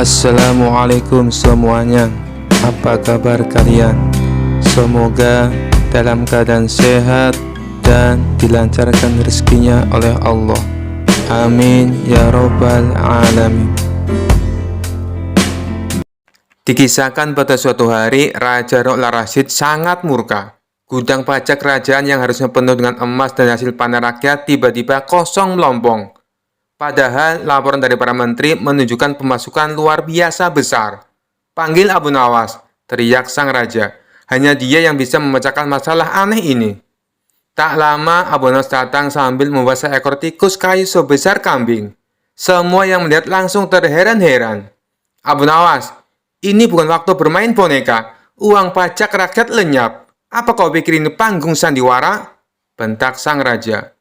Assalamualaikum semuanya. Apa kabar kalian? Semoga dalam keadaan sehat dan dilancarkan rezekinya oleh Allah. Amin ya robbal alamin. Dikisahkan pada suatu hari, Raja Ro'la Rasyid sangat murka. Gudang pajak kerajaan yang harusnya penuh dengan emas dan hasil panen rakyat tiba-tiba kosong melompong. Padahal laporan dari para menteri menunjukkan pemasukan luar biasa besar. "Panggil Abu Nawas," teriak sang raja. Hanya dia yang bisa memecahkan masalah aneh ini. Tak lama Abu Nawas datang sambil membawa seekor tikus kayu sebesar kambing. Semua yang melihat langsung terheran-heran. "Abu Nawas, ini bukan waktu bermain boneka. Uang pajak rakyat lenyap. Apa kau pikir ini panggung sandiwara?" bentak sang raja.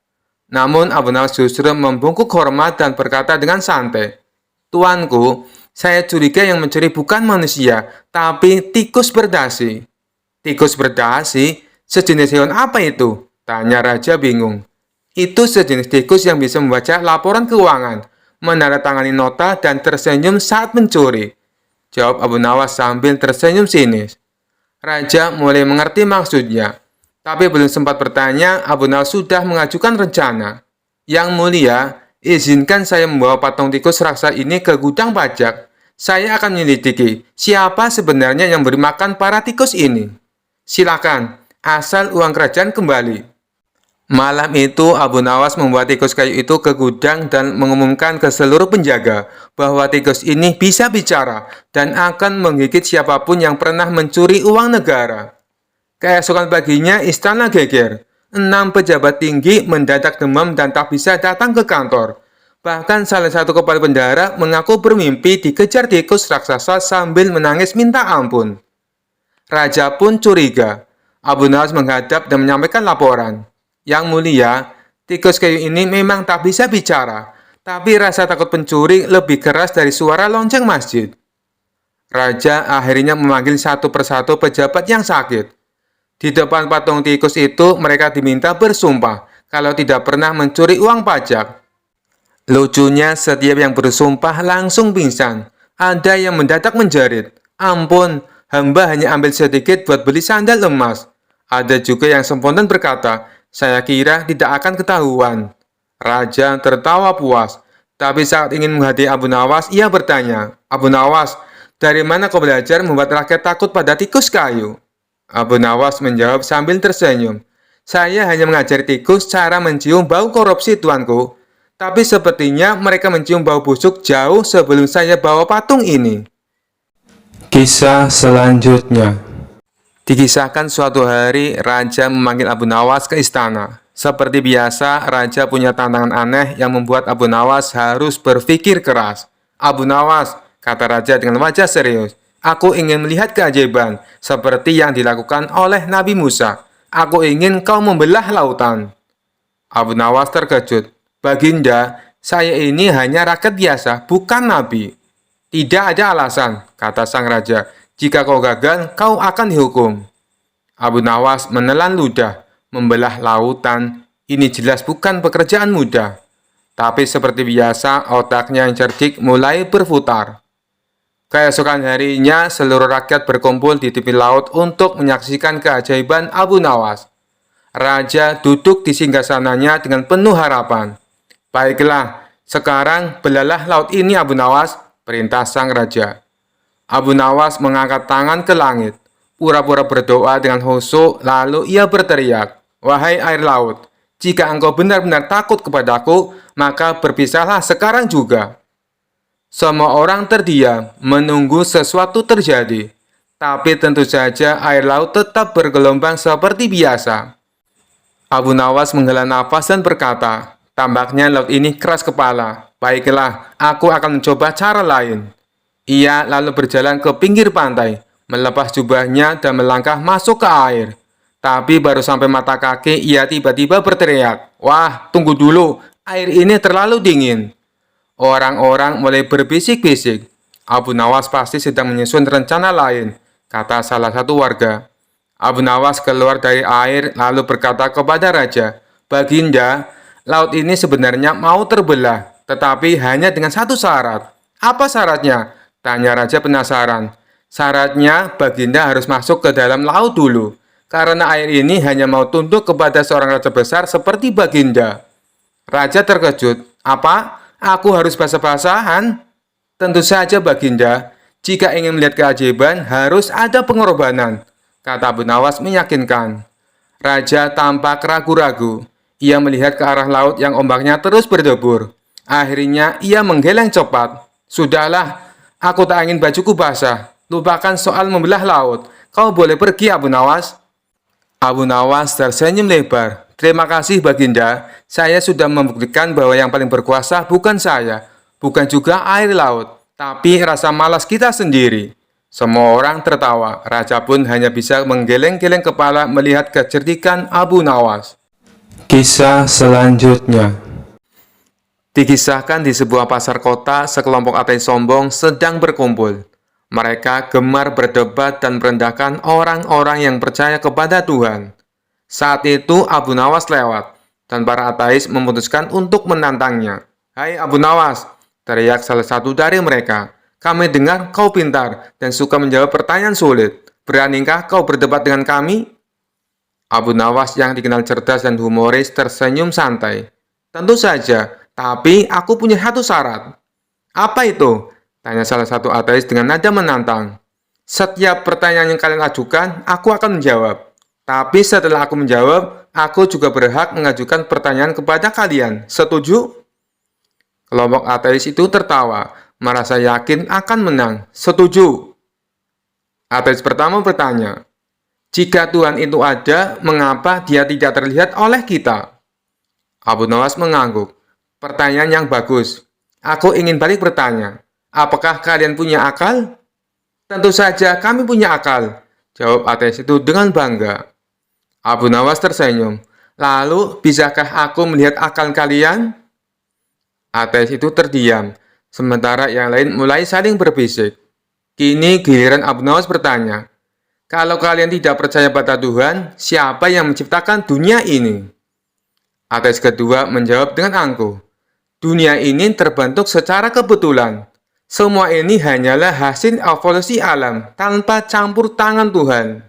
Namun Abu Nawas justru membungkuk hormat dan berkata dengan santai, "Tuanku, saya curiga yang mencuri bukan manusia, tapi tikus berdasi." "Tikus berdasi? Sejenis hewan apa itu?" tanya raja bingung. "Itu sejenis tikus yang bisa membaca laporan keuangan, menandatangani nota, dan tersenyum saat mencuri," jawab Abu Nawas sambil tersenyum sinis. Raja mulai mengerti maksudnya. Tapi belum sempat bertanya, Abu Nawas sudah mengajukan rencana. "Yang mulia, izinkan saya membawa patung tikus raksasa ini ke gudang pajak. Saya akan menyelidiki siapa sebenarnya yang beri makan para tikus ini. Silakan, asal uang kerajaan kembali." Malam itu, Abu Nawas membawa tikus kayu itu ke gudang dan mengumumkan ke seluruh penjaga bahwa tikus ini bisa bicara dan akan menggigit siapapun yang pernah mencuri uang negara. Keesokan paginya, istana geger. 6 pejabat tinggi mendadak demam dan tak bisa datang ke kantor. Bahkan salah satu kepala bendahara mengaku bermimpi dikejar tikus raksasa sambil menangis minta ampun. Raja pun curiga. Abu Nawas menghadap dan menyampaikan laporan. "Yang mulia, tikus kayu ini memang tak bisa bicara, tapi rasa takut pencuri lebih keras dari suara lonceng masjid." Raja akhirnya memanggil satu persatu pejabat yang sakit. Di depan patung tikus itu, mereka diminta bersumpah kalau tidak pernah mencuri uang pajak. Lucunya, setiap yang bersumpah langsung pingsan. Ada yang mendadak menjerit, "Ampun, hamba hanya ambil sedikit buat beli sandal emas." Ada juga yang spontan berkata, "Saya kira tidak akan ketahuan." Raja tertawa puas, tapi saat ingin menghadiri Abu Nawas, ia bertanya, "Abu Nawas, dari mana kau belajar membuat rakyat takut pada tikus kayu?" Abu Nawas menjawab sambil tersenyum, "Saya hanya mengajari tikus cara mencium bau korupsi, tuanku. Tapi sepertinya mereka mencium bau busuk jauh sebelum saya bawa patung ini." Kisah selanjutnya. Dikisahkan suatu hari, Raja memanggil Abu Nawas ke istana. Seperti biasa, Raja punya tantangan aneh yang membuat Abu Nawas harus berpikir keras. "Abu Nawas," kata Raja dengan wajah serius, "aku ingin melihat keajaiban, seperti yang dilakukan oleh Nabi Musa. Aku ingin kau membelah lautan." Abu Nawas terkejut. "Baginda, saya ini hanya rakyat biasa, bukan Nabi." "Tidak ada alasan," kata sang raja. "Jika kau gagal, kau akan dihukum." Abu Nawas menelan ludah. Membelah lautan, ini jelas bukan pekerjaan mudah. Tapi seperti biasa, otaknya yang cerdik mulai berputar. Keesokan harinya, seluruh rakyat berkumpul di tepi laut untuk menyaksikan keajaiban Abu Nawas. Raja duduk di singgasananya dengan penuh harapan. "Baiklah, sekarang belalah laut ini, Abu Nawas," perintah sang raja. Abu Nawas mengangkat tangan ke langit, pura-pura berdoa dengan khusyuk, lalu ia berteriak, "Wahai air laut, jika engkau benar-benar takut kepadaku, maka berpisahlah sekarang juga." Semua orang terdiam, menunggu sesuatu terjadi. Tapi tentu saja air laut tetap bergelombang seperti biasa. Abu Nawas menghela nafas dan berkata, "Tampaknya laut ini keras kepala. Baiklah, aku akan mencoba cara lain." Ia lalu berjalan ke pinggir pantai, melepas jubahnya dan melangkah masuk ke air. Tapi baru sampai mata kaki, ia tiba-tiba berteriak, "Wah, tunggu dulu, air ini terlalu dingin." Orang-orang mulai berbisik-bisik. "Abu Nawas pasti sedang menyusun rencana lain," kata salah satu warga. Abu Nawas keluar dari air lalu berkata kepada raja, "Baginda, laut ini sebenarnya mau terbelah, tetapi hanya dengan satu syarat." "Apa syaratnya?" Tanya raja penasaran. Syaratnya Baginda harus masuk ke dalam laut dulu, karena air ini hanya mau tunduk kepada seorang raja besar seperti Baginda. Raja terkejut. Apa? Aku harus basah-basahan? Tentu saja Baginda, jika ingin melihat keajaiban harus ada pengorbanan, kata Abu Nawas meyakinkan. Raja tampak ragu-ragu. Ia melihat ke arah laut yang ombaknya terus berdebur. Akhirnya ia menggeleng cepat. Sudahlah, aku tak ingin bajuku basah. Lupakan soal membelah laut. Kau boleh pergi, Abu Nawas. Abu Nawas tersenyum lebar. Terima kasih Baginda, saya sudah membuktikan bahwa yang paling berkuasa bukan saya, bukan juga air laut, tapi rasa malas kita sendiri. Semua orang tertawa, raja pun hanya bisa menggeleng-geleng kepala melihat kecerdikan Abu Nawas. Kisah selanjutnya. Dikisahkan di sebuah pasar kota, sekelompok ateis sombong sedang berkumpul. Mereka gemar berdebat dan merendahkan orang-orang yang percaya kepada Tuhan. Saat itu Abu Nawas lewat, dan para ateis memutuskan untuk menantangnya. Hai Abu Nawas, teriak salah satu dari mereka. Kami dengar kau pintar dan suka menjawab pertanyaan sulit. Beranikah kau berdebat dengan kami? Abu Nawas yang dikenal cerdas dan humoris tersenyum santai. Tentu saja, tapi aku punya satu syarat. Apa itu? Tanya salah satu ateis dengan nada menantang. Setiap pertanyaan yang kalian ajukan, aku akan menjawab. Tapi setelah aku menjawab, aku juga berhak mengajukan pertanyaan kepada kalian. Setuju? Kelompok ateis itu tertawa, merasa yakin akan menang. Setuju. Ateis pertama bertanya, jika Tuhan itu ada, mengapa dia tidak terlihat oleh kita? Abu Nawas mengangguk. Pertanyaan yang bagus. Aku ingin balik bertanya, apakah kalian punya akal? Tentu saja kami punya akal, jawab ateis itu dengan bangga. Abu Nawas tersenyum. Lalu, bisakah aku melihat akal kalian? Ateis itu terdiam, sementara yang lain mulai saling berbisik. Kini giliran Abu Nawas bertanya, kalau kalian tidak percaya pada Tuhan, siapa yang menciptakan dunia ini? Ateis kedua menjawab dengan angkuh. Dunia ini terbentuk secara kebetulan. Semua ini hanyalah hasil evolusi alam tanpa campur tangan Tuhan.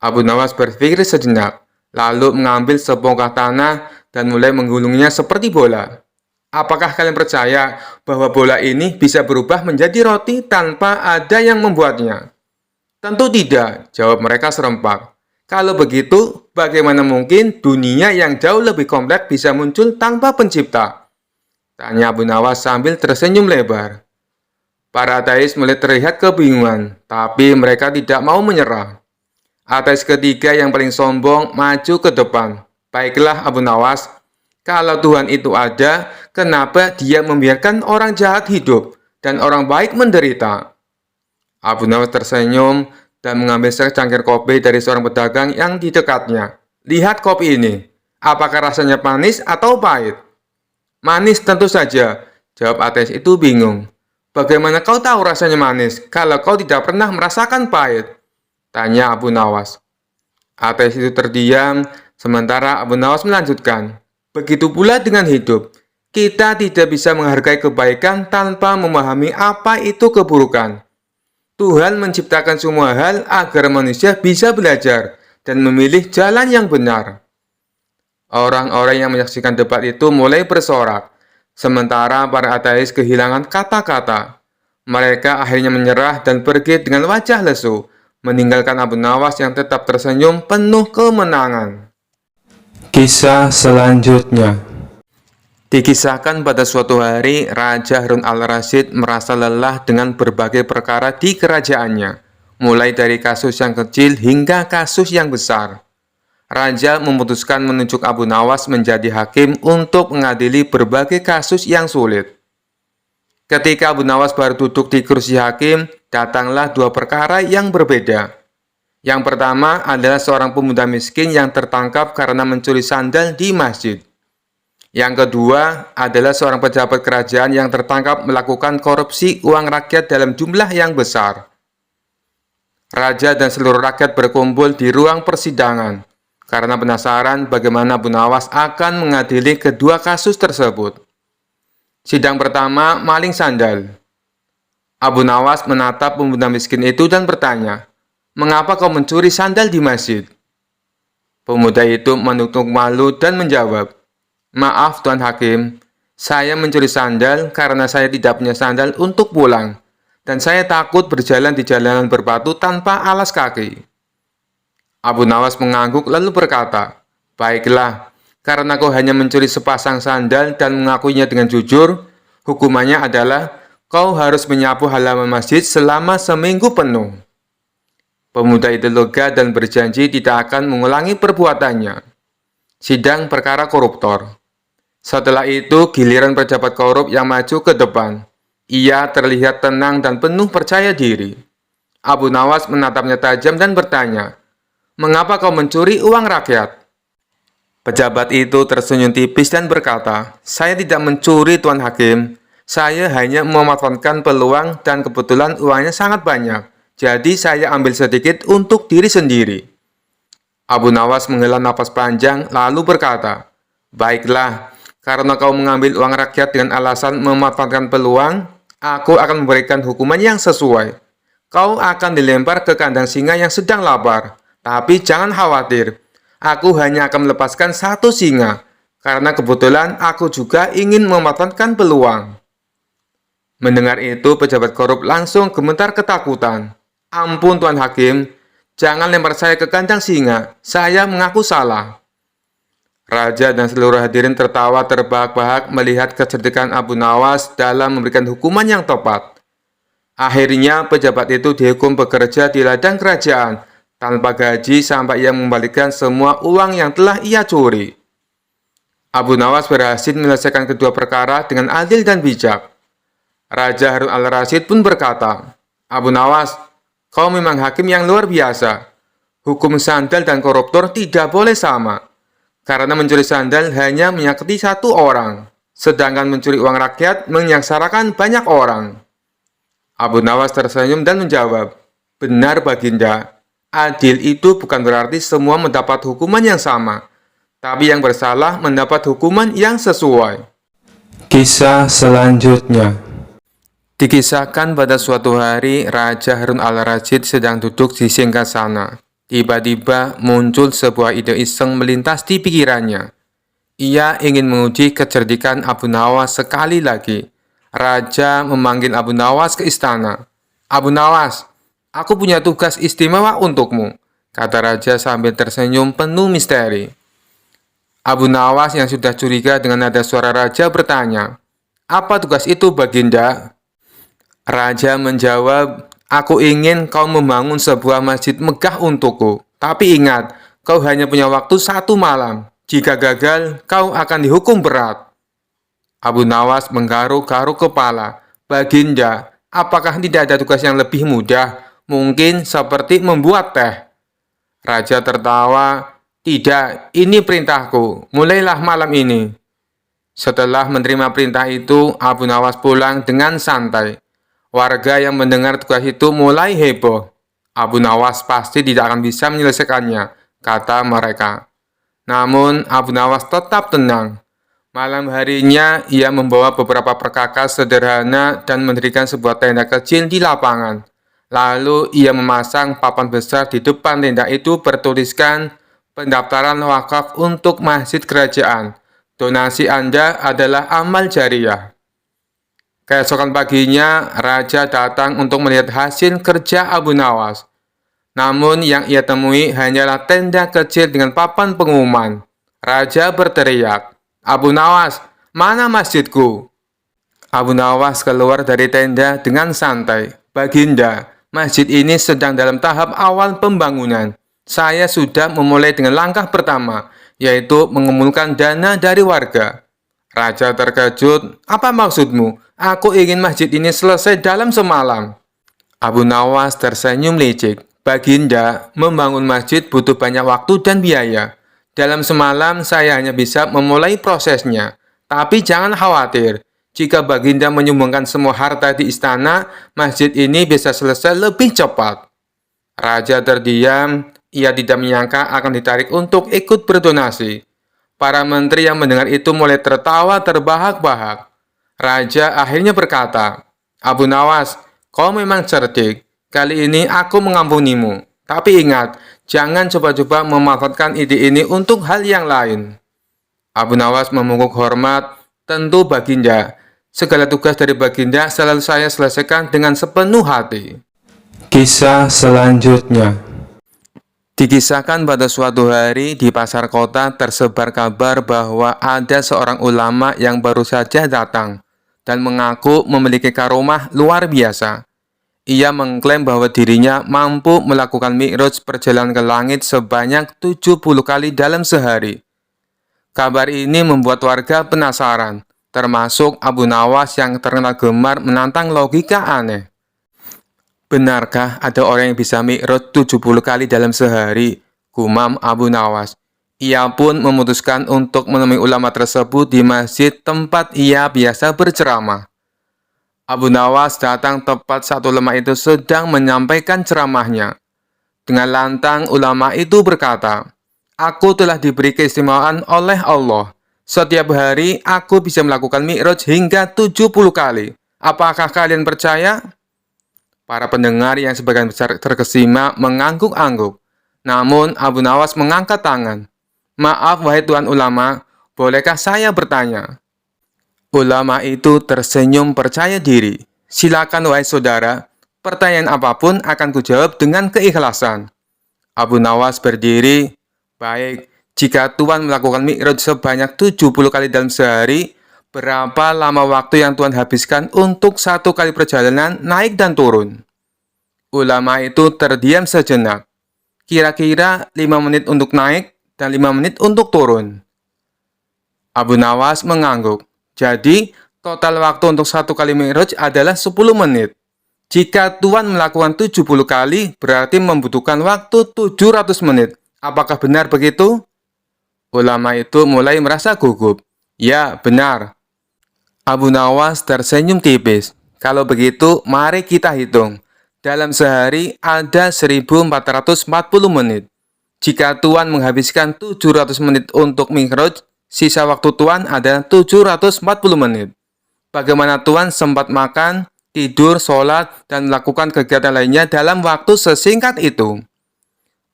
Abu Nawas berpikir sejenak, lalu mengambil sebongkah tanah dan mulai menggulungnya seperti bola. Apakah kalian percaya bahwa bola ini bisa berubah menjadi roti tanpa ada yang membuatnya? Tentu tidak, jawab mereka serempak. Kalau begitu, bagaimana mungkin dunia yang jauh lebih kompleks bisa muncul tanpa pencipta? Tanya Abu Nawas sambil tersenyum lebar. Para ateis mulai terlihat kebingungan, tapi mereka tidak mau menyerah. Ateis ketiga yang paling sombong maju ke depan. Baiklah Abu Nawas, kalau Tuhan itu ada, kenapa dia membiarkan orang jahat hidup dan orang baik menderita? Abu Nawas tersenyum dan mengambil secangkir kopi dari seorang pedagang yang di dekatnya. Lihat kopi ini, apakah rasanya manis atau pahit? Manis tentu saja, jawab ateis itu bingung. Bagaimana kau tahu rasanya manis kalau kau tidak pernah merasakan pahit? Tanya Abu Nawas. Ateis itu terdiam, sementara Abu Nawas melanjutkan. Begitu pula dengan hidup. Kita tidak bisa menghargai kebaikan tanpa memahami apa itu keburukan. Tuhan menciptakan semua hal agar manusia bisa belajar dan memilih jalan yang benar. Orang-orang yang menyaksikan debat itu mulai bersorak, sementara para ateis kehilangan kata-kata. Mereka akhirnya menyerah dan pergi dengan wajah lesu, meninggalkan Abu Nawas yang tetap tersenyum penuh kemenangan. Kisah selanjutnya. Dikisahkan pada suatu hari, Raja Harun al-Rasyid merasa lelah dengan berbagai perkara di kerajaannya, mulai dari kasus yang kecil hingga kasus yang besar. Raja memutuskan menunjuk Abu Nawas menjadi hakim untuk mengadili berbagai kasus yang sulit. Ketika Abu Nawas baru duduk di kursi hakim, datanglah dua perkara yang berbeda. Yang pertama adalah seorang pemuda miskin yang tertangkap karena mencuri sandal di masjid. Yang kedua adalah seorang pejabat kerajaan yang tertangkap melakukan korupsi uang rakyat dalam jumlah yang besar. Raja dan seluruh rakyat berkumpul di ruang persidangan karena penasaran bagaimana Abu Nawas akan mengadili kedua kasus tersebut. Sidang pertama, maling sandal. Abu Nawas menatap pemuda miskin itu dan bertanya, "Mengapa kau mencuri sandal di masjid?" Pemuda itu menunduk malu dan menjawab, "Maaf Tuan Hakim, saya mencuri sandal karena saya tidak punya sandal untuk pulang, dan saya takut berjalan di jalanan berbatu tanpa alas kaki." Abu Nawas mengangguk lalu berkata, "Baiklah, karena kau hanya mencuri sepasang sandal dan mengakuinya dengan jujur, hukumannya adalah kau harus menyapu halaman masjid selama seminggu penuh." Pemuda itu lega dan berjanji tidak akan mengulangi perbuatannya. Sidang perkara koruptor. Setelah itu, giliran pejabat korup yang maju ke depan. Ia terlihat tenang dan penuh percaya diri. Abu Nawas menatapnya tajam dan bertanya, "Mengapa kau mencuri uang rakyat?" Pejabat itu tersenyum tipis dan berkata, "Saya tidak mencuri, Tuan Hakim. Saya hanya memanfaatkan peluang dan kebetulan uangnya sangat banyak. Jadi saya ambil sedikit untuk diri sendiri." Abu Nawas menghela napas panjang lalu berkata, "Baiklah, karena kau mengambil uang rakyat dengan alasan memanfaatkan peluang, aku akan memberikan hukuman yang sesuai. Kau akan dilempar ke kandang singa yang sedang lapar. Tapi jangan khawatir, aku hanya akan melepaskan satu singa, karena kebetulan aku juga ingin memanfaatkan peluang." Mendengar itu, pejabat korup langsung gemetar ketakutan. "Ampun Tuan Hakim, jangan lempar saya ke kandang singa, saya mengaku salah." Raja dan seluruh hadirin tertawa terbahak-bahak melihat kecerdikan Abu Nawas dalam memberikan hukuman yang tepat. Akhirnya, pejabat itu dihukum bekerja di ladang kerajaan tanpa gaji sampai ia mengembalikan semua uang yang telah ia curi. Abu Nawas berhasil menyelesaikan kedua perkara dengan adil dan bijak. Raja Harun al-Rasyid pun berkata, "Abu Nawas, kau memang hakim yang luar biasa. Hukum sandal dan koruptor tidak boleh sama, karena mencuri sandal hanya menyakiti satu orang, sedangkan mencuri uang rakyat menyengsarakan banyak orang." Abu Nawas tersenyum dan menjawab, "Benar Baginda, adil itu bukan berarti semua mendapat hukuman yang sama, tapi yang bersalah mendapat hukuman yang sesuai." Kisah selanjutnya. Dikisahkan pada suatu hari, Raja Harun al-Rasyid sedang duduk di singgasana. Tiba-tiba muncul sebuah ide iseng melintas di pikirannya. Ia ingin menguji kecerdikan Abu Nawas sekali lagi. Raja memanggil Abu Nawas ke istana. "Abu Nawas, aku punya tugas istimewa untukmu," kata Raja sambil tersenyum penuh misteri. Abu Nawas yang sudah curiga dengan nada suara Raja bertanya, "Apa tugas itu, Baginda?" Raja menjawab, "Aku ingin kau membangun sebuah masjid megah untukku. Tapi ingat, kau hanya punya waktu 1 malam. Jika gagal, kau akan dihukum berat." Abu Nawas menggaruk-garuk kepala. "Baginda, apakah tidak ada tugas yang lebih mudah? Mungkin seperti membuat teh." Raja tertawa, "Tidak, ini perintahku. Mulailah malam ini." Setelah menerima perintah itu, Abu Nawas pulang dengan santai. Warga yang mendengar tugas itu mulai heboh. "Abu Nawas pasti tidak akan bisa menyelesaikannya," kata mereka. Namun, Abu Nawas tetap tenang. Malam harinya, ia membawa beberapa perkakas sederhana dan mendirikan sebuah tenda kecil di lapangan. Lalu, ia memasang papan besar di depan tenda itu bertuliskan, "Pendaftaran wakaf untuk masjid kerajaan. Donasi Anda adalah amal jariah." Keesokan paginya, Raja datang untuk melihat hasil kerja Abu Nawas. Namun yang ia temui hanyalah tenda kecil dengan papan pengumuman. Raja berteriak, "Abu Nawas, mana masjidku?" Abu Nawas keluar dari tenda dengan santai. "Baginda, masjid ini sedang dalam tahap awal pembangunan. Saya sudah memulai dengan langkah pertama, yaitu mengumpulkan dana dari warga." Raja terkejut, "Apa maksudmu? Aku ingin masjid ini selesai dalam semalam." Abu Nawas tersenyum licik. "Baginda, membangun masjid butuh banyak waktu dan biaya. Dalam semalam saya hanya bisa memulai prosesnya. Tapi jangan khawatir, jika Baginda menyumbangkan semua harta di istana, masjid ini bisa selesai lebih cepat." Raja terdiam, ia tidak menyangka akan ditarik untuk ikut berdonasi. Para menteri yang mendengar itu mulai tertawa terbahak-bahak. Raja akhirnya berkata, "Abu Nawas, Kau memang cerdik. Kali ini aku mengampunimu. Tapi ingat, jangan coba-coba memanfaatkan ide ini untuk hal yang lain. Abu Nawas memungut hormat. Tentu Baginda. Segala tugas dari Baginda selalu saya selesaikan dengan sepenuh hati. Kisah selanjutnya. Dikisahkan pada suatu hari di pasar kota tersebar kabar bahwa ada seorang ulama yang baru saja datang dan mengaku memiliki karomah luar biasa. Ia mengklaim bahwa dirinya mampu melakukan mi'raj perjalanan ke langit sebanyak 70 kali dalam sehari. Kabar ini membuat warga penasaran, termasuk Abu Nawas yang terkenal gemar menantang logika aneh. Benarkah ada orang yang bisa mi'raj 70 kali dalam sehari? Gumam Abu Nawas. Ia pun memutuskan untuk menemui ulama tersebut di masjid tempat ia biasa berceramah. Abu Nawas datang tepat saat ulama itu sedang menyampaikan ceramahnya. Dengan lantang ulama itu berkata, "Aku telah diberi keistimewaan oleh Allah. Setiap hari aku bisa melakukan mi'raj hingga 70 kali. Apakah kalian percaya?" Para pendengar yang sebagian besar terkesima mengangguk-angguk. Namun Abu Nawas mengangkat tangan. "Maaf wahai Tuan Ulama, bolehkah saya bertanya?" Ulama itu tersenyum percaya diri. "Silakan wahai saudara, pertanyaan apapun akan kujawab dengan keikhlasan." Abu Nawas berdiri. "Baik, jika Tuan melakukan mi'raj sebanyak 70 kali dalam sehari, berapa lama waktu yang Tuhan habiskan untuk satu kali perjalanan naik dan turun?" Ulama itu terdiam sejenak. "Kira-kira 5 menit untuk naik dan 5 menit untuk turun." Abu Nawas mengangguk. "Jadi, total waktu untuk satu kali mi'raj adalah 10 menit. Jika Tuhan melakukan 70 kali, berarti membutuhkan waktu 700 menit. Apakah benar begitu?" Ulama itu mulai merasa gugup. "Ya, benar." Abu Nawas tersenyum tipis. "Kalau begitu, mari kita hitung. Dalam sehari ada 1440 menit. Jika Tuan menghabiskan 700 menit untuk mi'raj, sisa waktu Tuan ada 740 menit. Bagaimana Tuan sempat makan, tidur, sholat, dan melakukan kegiatan lainnya dalam waktu sesingkat itu?"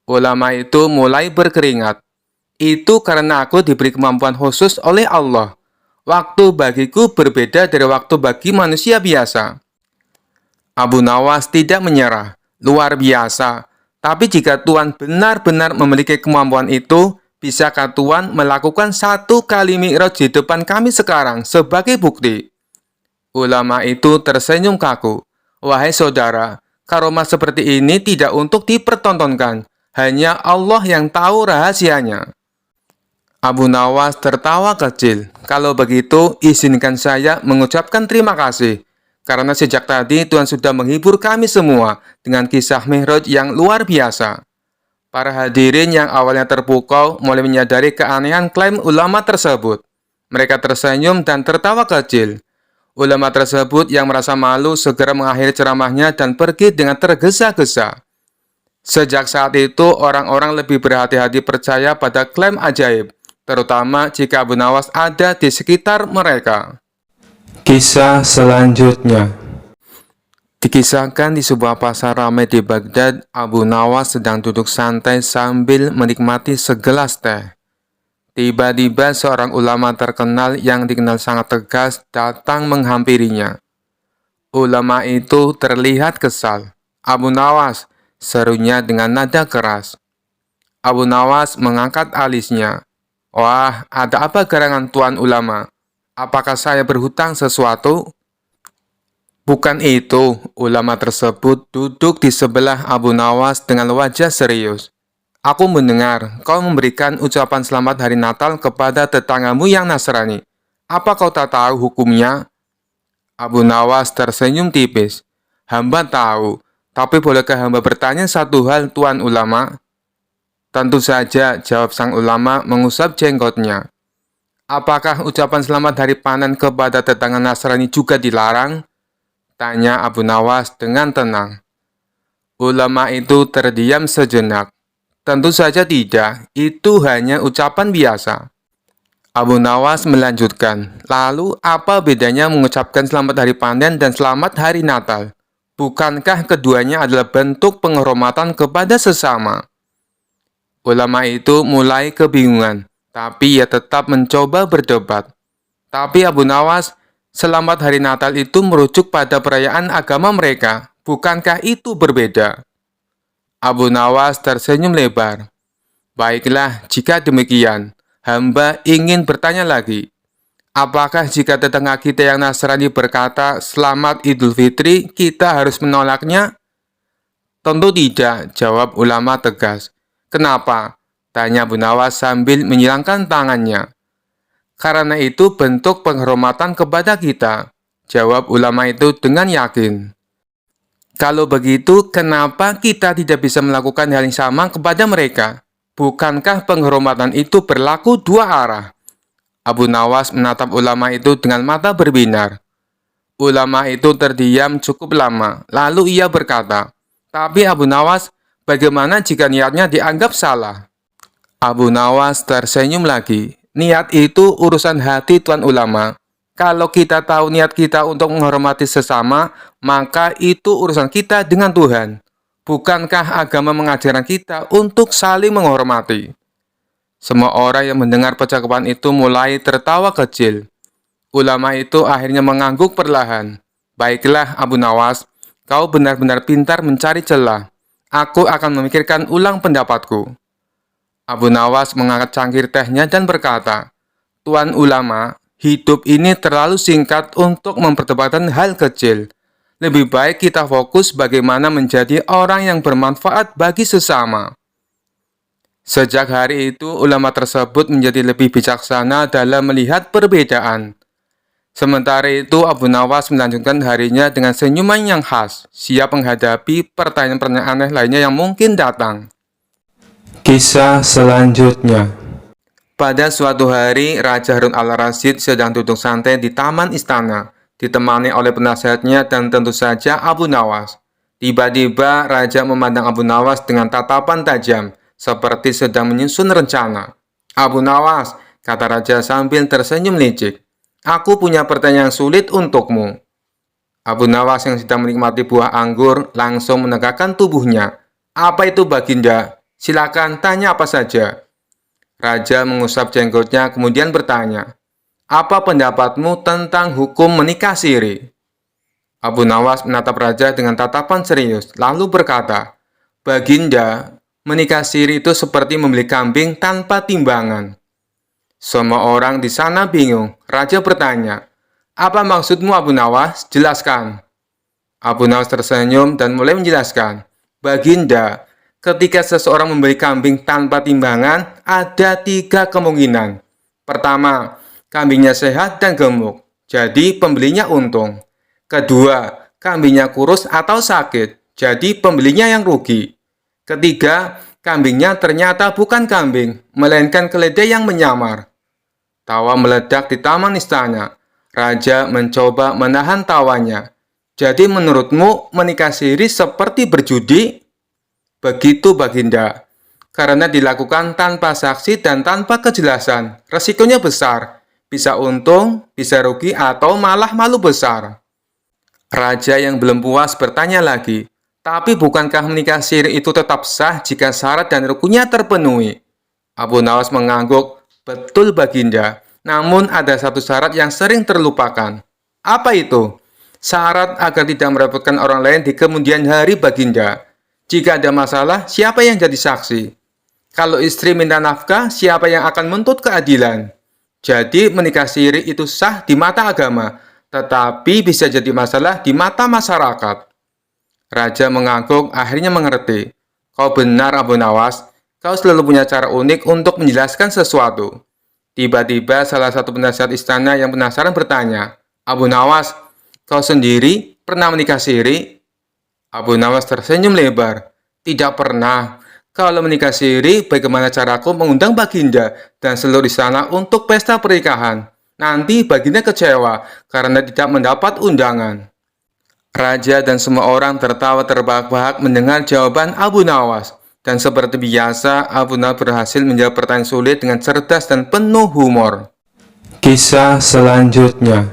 Ulama itu mulai berkeringat. "Itu karena aku diberi kemampuan khusus oleh Allah. Waktu bagiku berbeda dari waktu bagi manusia biasa." Abu Nawas tidak menyerah. "Luar biasa. Tapi jika Tuan benar-benar memiliki kemampuan itu, bisakah Tuan melakukan satu kali mi'raj di depan kami sekarang sebagai bukti?" Ulama itu tersenyum kaku. "Wahai saudara, karomah seperti ini tidak untuk dipertontonkan. Hanya Allah yang tahu rahasianya." Abu Nawas tertawa kecil. "Kalau begitu, izinkan saya mengucapkan terima kasih. Karena sejak tadi Tuhan sudah menghibur kami semua dengan kisah mi'raj yang luar biasa." Para hadirin yang awalnya terpukau mulai menyadari keanehan klaim ulama tersebut. Mereka tersenyum dan tertawa kecil. Ulama tersebut yang merasa malu segera mengakhiri ceramahnya dan pergi dengan tergesa-gesa. Sejak saat itu, orang-orang lebih berhati-hati percaya pada klaim ajaib, terutama jika Abu Nawas ada di sekitar mereka. Kisah selanjutnya. Dikisahkan di sebuah pasar ramai di Baghdad, Abu Nawas sedang duduk santai sambil menikmati segelas teh. Tiba-tiba seorang ulama terkenal yang dikenal sangat tegas datang menghampirinya. Ulama itu terlihat kesal. "Abu Nawas," serunya dengan nada keras. Abu Nawas mengangkat alisnya. "Wah, ada apa gerangan Tuan Ulama? Apakah saya berhutang sesuatu?" "Bukan itu." Ulama tersebut duduk di sebelah Abu Nawas dengan wajah serius. "Aku mendengar kau memberikan ucapan selamat hari Natal kepada tetanggamu yang Nasrani. Apa kau tak tahu hukumnya?" Abu Nawas tersenyum tipis. "Hamba tahu, tapi bolehkah hamba bertanya satu hal, Tuan Ulama?" "Tentu saja," jawab sang ulama mengusap jenggotnya. "Apakah ucapan selamat hari panen kepada tetangga Nasrani juga dilarang?" tanya Abu Nawas dengan tenang. Ulama itu terdiam sejenak. "Tentu saja tidak, itu hanya ucapan biasa." Abu Nawas melanjutkan, "Lalu apa bedanya mengucapkan selamat hari panen dan selamat hari Natal?" Bukankah keduanya adalah bentuk penghormatan kepada sesama? Ulama itu mulai kebingungan, tapi ia tetap mencoba berdebat. Tapi Abu Nawas, selamat hari Natal itu merujuk pada perayaan agama mereka. Bukankah itu berbeda? Abu Nawas tersenyum lebar. Baiklah, jika demikian, hamba ingin bertanya lagi. Apakah jika tetangga kita yang Nasrani berkata Selamat Idul Fitri, kita harus menolaknya? Tentu tidak, jawab ulama tegas. Kenapa? Tanya Abu Nawas sambil menyilangkan tangannya. Karena itu bentuk penghormatan kepada kita, jawab ulama itu dengan yakin. Kalau begitu, kenapa kita tidak bisa melakukan hal yang sama kepada mereka? Bukankah penghormatan itu berlaku dua arah? Abu Nawas menatap ulama itu dengan mata berbinar. Ulama itu terdiam cukup lama, lalu ia berkata, "Tapi Abu Nawas, bagaimana jika niatnya dianggap salah?" Abu Nawas tersenyum lagi. Niat itu urusan hati Tuan Ulama. Kalau kita tahu niat kita untuk menghormati sesama, maka itu urusan kita dengan Tuhan. Bukankah agama mengajarkan kita untuk saling menghormati? Semua orang yang mendengar percakapan itu mulai tertawa kecil. Ulama itu akhirnya mengangguk perlahan. Baiklah Abu Nawas, kau benar-benar pintar mencari celah. Aku akan memikirkan ulang pendapatku. Abu Nawas mengangkat cangkir tehnya dan berkata, Tuan Ulama, hidup ini terlalu singkat untuk memperdebatkan hal kecil. Lebih baik kita fokus bagaimana menjadi orang yang bermanfaat bagi sesama. Sejak hari itu, ulama tersebut menjadi lebih bijaksana dalam melihat perbedaan. Sementara itu, Abu Nawas melanjutkan harinya dengan senyuman yang khas, siap menghadapi pertanyaan-pertanyaan aneh lainnya yang mungkin datang. Kisah selanjutnya. Pada suatu hari, Raja Harun al-Rasyid sedang duduk santai di taman istana, ditemani oleh penasihatnya dan tentu saja Abu Nawas. Tiba-tiba, Raja memandang Abu Nawas dengan tatapan tajam, seperti sedang menyusun rencana. Abu Nawas, kata Raja sambil tersenyum licik, aku punya pertanyaan sulit untukmu. Abu Nawas yang sedang menikmati buah anggur langsung menegakkan tubuhnya. Apa itu Baginda? Silakan tanya apa saja. Raja mengusap jenggotnya kemudian bertanya, apa pendapatmu tentang hukum menikah siri? Abu Nawas menatap Raja dengan tatapan serius, lalu berkata, Baginda, menikah siri itu seperti membeli kambing tanpa timbangan. Semua orang di sana bingung. Raja bertanya, apa maksudmu Abu Nawas? Jelaskan. Abu Nawas tersenyum dan mulai menjelaskan. Baginda, ketika seseorang membeli kambing tanpa timbangan, ada 3 kemungkinan. Pertama, kambingnya sehat dan gemuk, jadi pembelinya untung. Kedua, kambingnya kurus atau sakit, jadi pembelinya yang rugi. Ketiga, kambingnya ternyata bukan kambing, melainkan keledai yang menyamar. Tawa meledak di taman istana. Raja mencoba menahan tawanya. Jadi menurutmu menikah siri seperti berjudi? Begitu Baginda. Karena dilakukan tanpa saksi dan tanpa kejelasan, resikonya besar. Bisa untung, bisa rugi, atau malah malu besar. Raja yang belum puas bertanya lagi, tapi bukankah menikah siri itu tetap sah jika syarat dan rukunnya terpenuhi? Abu Nawas mengangguk, betul Baginda, namun ada satu syarat yang sering terlupakan. Apa itu? Syarat agar tidak merepotkan orang lain di kemudian hari Baginda. Jika ada masalah, siapa yang jadi saksi? Kalau istri minta nafkah, siapa yang akan menuntut keadilan? Jadi menikah siri itu sah di mata agama, tetapi bisa jadi masalah di mata masyarakat. Raja mengangguk, akhirnya mengerti. Kau benar Abu Nawas, kau selalu punya cara unik untuk menjelaskan sesuatu. Tiba-tiba salah satu penasihat istana yang penasaran bertanya, Abu Nawas, kau sendiri pernah menikah siri? Abu Nawas tersenyum lebar. Tidak pernah. Kalau menikah siri, bagaimana caraku mengundang Baginda dan seluruh istana untuk pesta pernikahan? Nanti Baginda kecewa karena tidak mendapat undangan. Raja dan semua orang tertawa terbahak-bahak mendengar jawaban Abu Nawas. Dan seperti biasa, Abu Nawas berhasil menjawab pertanyaan sulit dengan cerdas dan penuh humor. Kisah selanjutnya.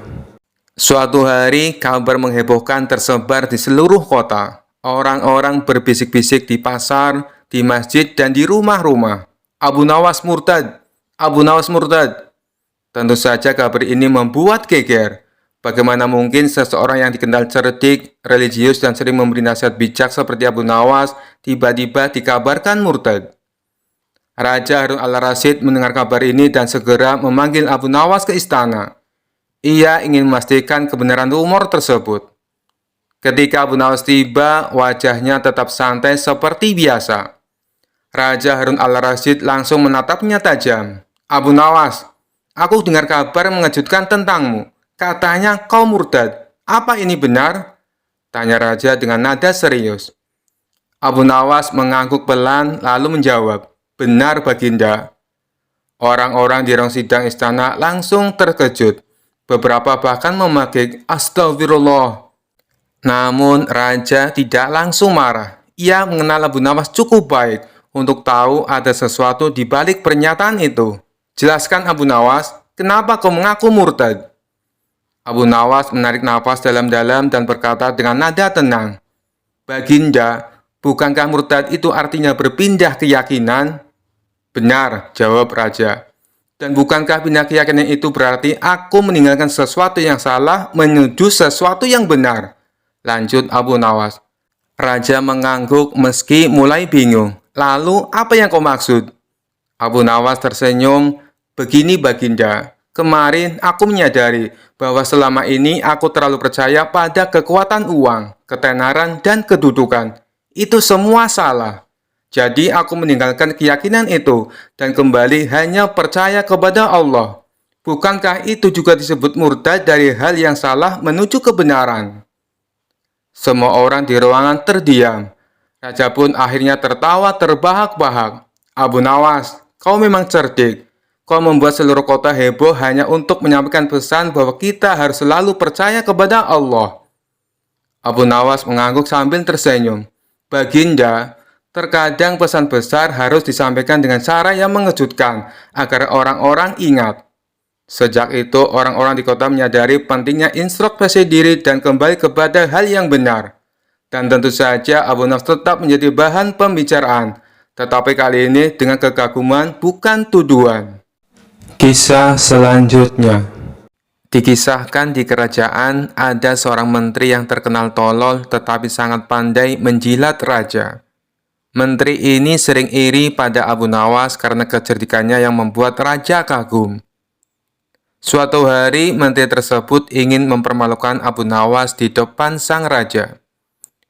Suatu hari, kabar menghebohkan tersebar di seluruh kota. Orang-orang berbisik-bisik di pasar, di masjid, dan di rumah-rumah. Abu Nawas murtad! Abu Nawas murtad! Tentu saja kabar ini membuat geger. Bagaimana mungkin seseorang yang dikenal cerdik, religius, dan sering memberi nasihat bijak seperti Abu Nawas tiba-tiba dikabarkan murtad? Raja Harun al-Rasyid mendengar kabar ini dan segera memanggil Abu Nawas ke istana. Ia ingin memastikan kebenaran rumor tersebut. Ketika Abu Nawas tiba, wajahnya tetap santai seperti biasa. Raja Harun al-Rasyid langsung menatapnya tajam. Abu Nawas, aku dengar kabar mengejutkan tentangmu. Katanya kau murtad. Apa ini benar? Tanya Raja dengan nada serius. Abu Nawas mengangguk pelan lalu menjawab, benar Baginda. Orang-orang di ruang sidang istana langsung terkejut. Beberapa bahkan memagik, astagfirullah. Namun Raja tidak langsung marah. Ia mengenal Abu Nawas cukup baik untuk tahu ada sesuatu di balik pernyataan itu. Jelaskan Abu Nawas, kenapa kau mengaku murtad? Abu Nawas menarik nafas dalam-dalam dan berkata dengan nada tenang. Baginda, bukankah murtad itu artinya berpindah keyakinan? Benar, jawab Raja. Dan bukankah pindah keyakinan itu berarti aku meninggalkan sesuatu yang salah menuju sesuatu yang benar? Lanjut Abu Nawas. Raja mengangguk meski mulai bingung. Lalu apa yang kau maksud? Abu Nawas tersenyum. Begini Baginda, kemarin aku menyadari bahwa selama ini aku terlalu percaya pada kekuatan uang, ketenaran, dan kedudukan. Itu semua salah. Jadi aku meninggalkan keyakinan itu dan kembali hanya percaya kepada Allah. Bukankah itu juga disebut murtad dari hal yang salah menuju kebenaran? Semua orang di ruangan terdiam. Raja pun akhirnya tertawa terbahak-bahak. Abu Nawas, kau memang cerdik. Kau membuat seluruh kota heboh hanya untuk menyampaikan pesan bahwa kita harus selalu percaya kepada Allah. Abu Nawas mengangguk sambil tersenyum. Baginda, terkadang pesan besar harus disampaikan dengan cara yang mengejutkan agar orang-orang ingat. Sejak itu, orang-orang di kota menyadari pentingnya introspeksi diri dan kembali kepada hal yang benar. Dan tentu saja Abu Nawas tetap menjadi bahan pembicaraan, tetapi kali ini dengan kekaguman bukan tuduhan. Kisah selanjutnya. Dikisahkan di kerajaan ada seorang menteri yang terkenal tolol tetapi sangat pandai menjilat raja. Menteri ini sering iri pada Abu Nawas karena kecerdikannya yang membuat raja kagum. Suatu hari, menteri tersebut ingin mempermalukan Abu Nawas di depan sang raja.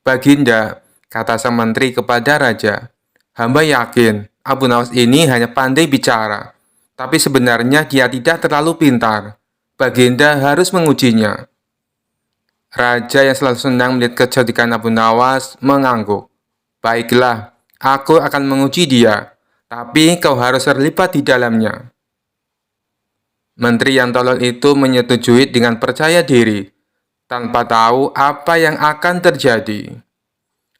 Baginda, kata sang menteri kepada raja, hamba yakin Abu Nawas ini hanya pandai bicara, tapi sebenarnya dia tidak terlalu pintar. Baginda harus mengujinya. Raja yang selalu senang melihat kecerdikan Abu Nawas mengangguk. Baiklah, aku akan menguji dia, tapi kau harus terlibat di dalamnya. Menteri yang tolol itu menyetujui dengan percaya diri, tanpa tahu apa yang akan terjadi.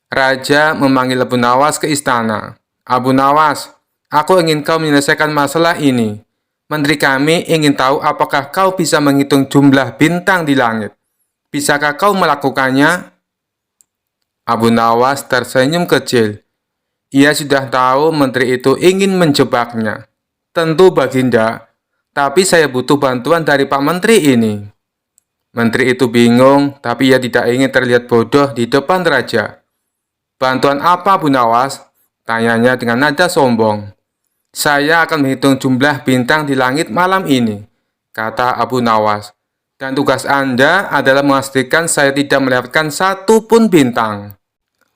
Raja memanggil Abu Nawas ke istana. Abu Nawas, aku ingin kau menyelesaikan masalah ini. Menteri kami ingin tahu apakah kau bisa menghitung jumlah bintang di langit. Bisakah kau melakukannya? Abu Nawas tersenyum kecil. Ia sudah tahu menteri itu ingin menjebaknya. Tentu Baginda, tapi saya butuh bantuan dari Pak Menteri ini. Menteri itu bingung, tapi ia tidak ingin terlihat bodoh di depan raja. Bantuan apa Abu Nawas? Tanyanya dengan nada sombong. Saya akan menghitung jumlah bintang di langit malam ini, kata Abu Nawas. Dan tugas Anda adalah memastikan saya tidak melewatkan satu pun bintang.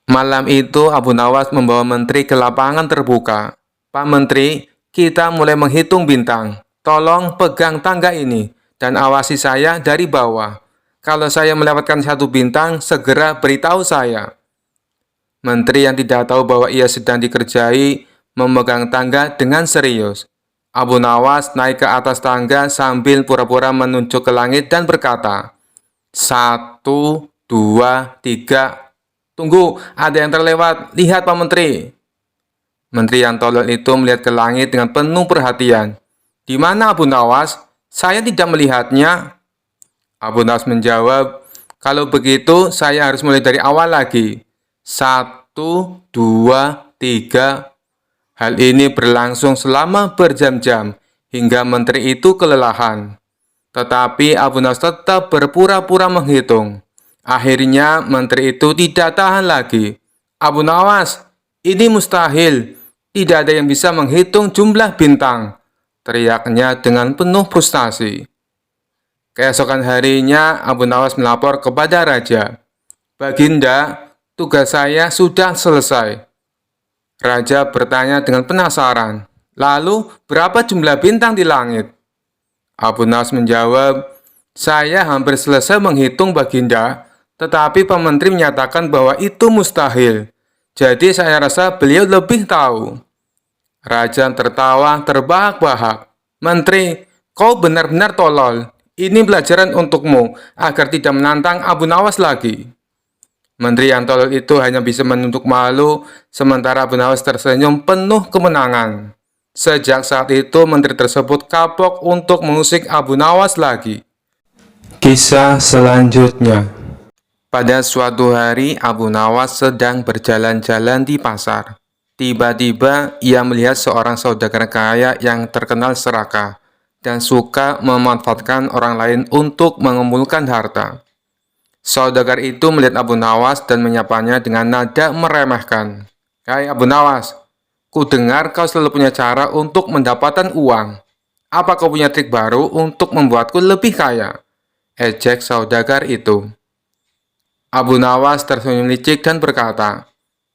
Malam itu Abu Nawas membawa menteri ke lapangan terbuka. Pak Menteri, kita mulai menghitung bintang. Tolong pegang tangga ini dan awasi saya dari bawah. Kalau saya melewatkan satu bintang, segera beritahu saya. Menteri yang tidak tahu bahwa ia sedang dikerjai memegang tangga dengan serius. Abu Nawas naik ke atas tangga sambil pura-pura menunjuk ke langit dan berkata, 1, 2, 3. Tunggu, ada yang terlewat. Lihat Pak Menteri. Menteri yang tolol itu melihat ke langit dengan penuh perhatian. Di mana Abu Nawas? Saya tidak melihatnya. Abu Nawas menjawab, "Kalau begitu saya harus mulai dari awal lagi. 1, 2, 3." Hal ini berlangsung selama berjam-jam hingga menteri itu kelelahan. Tetapi Abu Nawas tetap berpura-pura menghitung. Akhirnya menteri itu tidak tahan lagi. "Abu Nawas, ini mustahil. Tidak ada yang bisa menghitung jumlah bintang," teriaknya dengan penuh frustasi. Keesokan harinya, Abu Nawas melapor kepada raja. "Baginda, tugas saya sudah selesai." Raja bertanya dengan penasaran, "Lalu, berapa jumlah bintang di langit?" Abu Nawas menjawab, "Saya hampir selesai menghitung, Baginda, tetapi pementri menyatakan bahwa itu mustahil. Jadi saya rasa beliau lebih tahu." Raja tertawa terbahak-bahak. "Menteri, kau benar-benar tolol. Ini pelajaran untukmu agar tidak menantang Abu Nawas lagi." Menteri yang tolol itu hanya bisa menunduk malu, sementara Abu Nawas tersenyum penuh kemenangan. Sejak saat itu, menteri tersebut kapok untuk mengusik Abu Nawas lagi. Kisah selanjutnya. Pada suatu hari, Abu Nawas sedang berjalan-jalan di pasar. Tiba-tiba, ia melihat seorang saudagar kaya yang terkenal serakah dan suka memanfaatkan orang lain untuk mengumpulkan harta. Saudagar itu melihat Abu Nawas dan menyapanya dengan nada meremehkan. "Hai Abu Nawas, ku dengar kau selalu punya cara untuk mendapatkan uang. Apa kau punya trik baru untuk membuatku lebih kaya?" ejek saudagar itu. Abu Nawas tersenyum licik dan berkata,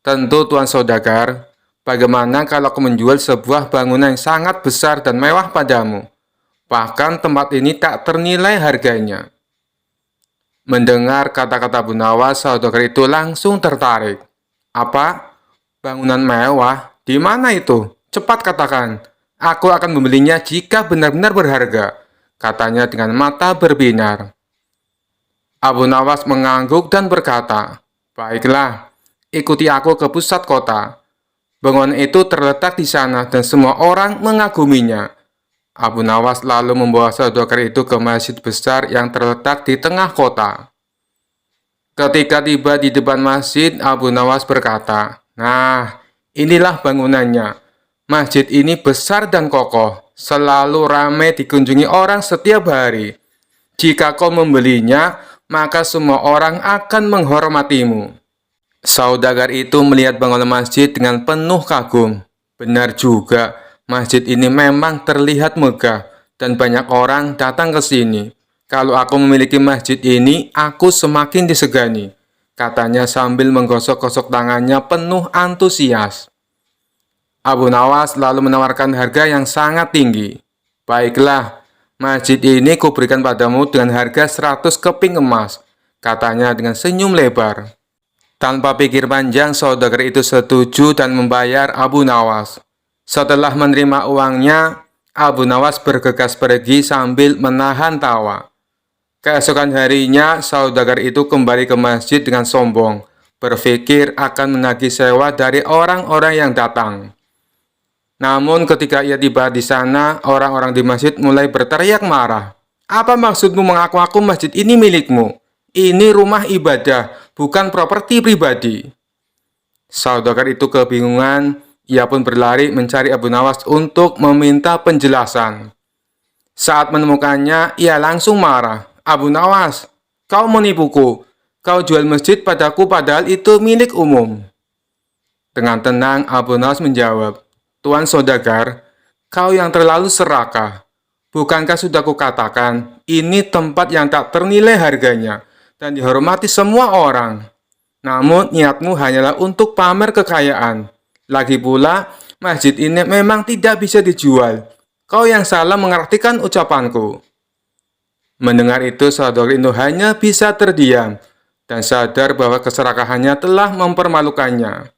"Tentu Tuan Saudagar, bagaimana kalau aku menjual sebuah bangunan yang sangat besar dan mewah padamu? Bahkan tempat ini tak ternilai harganya." Mendengar kata-kata Abu Nawas, saudagar itu langsung tertarik. "Apa? Bangunan mewah? Di mana itu? Cepat katakan. Aku akan membelinya jika benar-benar berharga," katanya dengan mata berbinar. Abu Nawas mengangguk dan berkata, "Baiklah, ikuti aku ke pusat kota. Bangunan itu terletak di sana dan semua orang mengaguminya." Abu Nawas lalu membawa saudagar itu ke masjid besar yang terletak di tengah kota. Ketika tiba di depan masjid, Abu Nawas berkata, "Nah, inilah bangunannya. Masjid ini besar dan kokoh, selalu ramai dikunjungi orang setiap hari. Jika kau membelinya, maka semua orang akan menghormatimu." Saudagar itu melihat bangunan masjid dengan penuh kagum. Benar juga. Masjid ini memang terlihat megah dan banyak orang datang ke sini. "Kalau aku memiliki masjid ini, aku semakin disegani," katanya sambil menggosok-gosok tangannya penuh antusias. Abu Nawas lalu menawarkan harga yang sangat tinggi. "Baiklah, masjid ini kuberikan padamu dengan harga 100 keping emas," katanya dengan senyum lebar. Tanpa pikir panjang, saudagar itu setuju dan membayar Abu Nawas. Setelah menerima uangnya, Abu Nawas bergegas pergi sambil menahan tawa. Keesokan harinya, saudagar itu kembali ke masjid dengan sombong, berpikir akan menagih sewa dari orang-orang yang datang. Namun ketika ia tiba di sana, orang-orang di masjid mulai berteriak marah. "Apa maksudmu mengaku-ngaku masjid ini milikmu? Ini rumah ibadah, bukan properti pribadi." Saudagar itu kebingungan. Ia pun berlari mencari Abu Nawas untuk meminta penjelasan. Saat menemukannya, ia langsung marah. "Abu Nawas, kau menipuku. Kau jual masjid padaku padahal itu milik umum." Dengan tenang, Abu Nawas menjawab, "Tuan saudagar, kau yang terlalu serakah. Bukankah sudah kukatakan, ini tempat yang tak ternilai harganya dan dihormati semua orang. Namun niatmu hanyalah untuk pamer kekayaan. Lagi pula, masjid ini memang tidak bisa dijual. Kau yang salah mengartikan ucapanku." Mendengar itu, saudagar itu hanya bisa terdiam dan sadar bahwa keserakahannya telah mempermalukannya.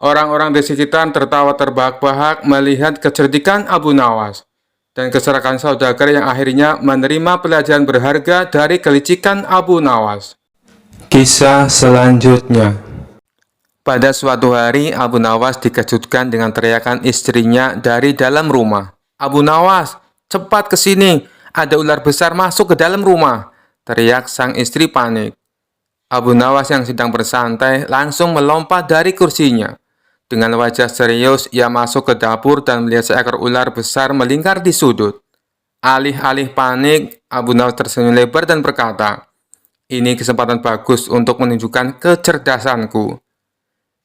Orang-orang di sekitar tertawa terbahak-bahak melihat kecerdikan Abu Nawas dan keserakahan saudagar yang akhirnya menerima pelajaran berharga dari kelicikan Abu Nawas. Kisah selanjutnya. Pada suatu hari, Abu Nawas dikejutkan dengan teriakan istrinya dari dalam rumah. "Abu Nawas, cepat ke sini. Ada ular besar masuk ke dalam rumah," teriak sang istri panik. Abu Nawas yang sedang bersantai langsung melompat dari kursinya. Dengan wajah serius, ia masuk ke dapur dan melihat seekor ular besar melingkar di sudut. Alih-alih panik, Abu Nawas tersenyum lebar dan berkata, "Ini kesempatan bagus untuk menunjukkan kecerdasanku."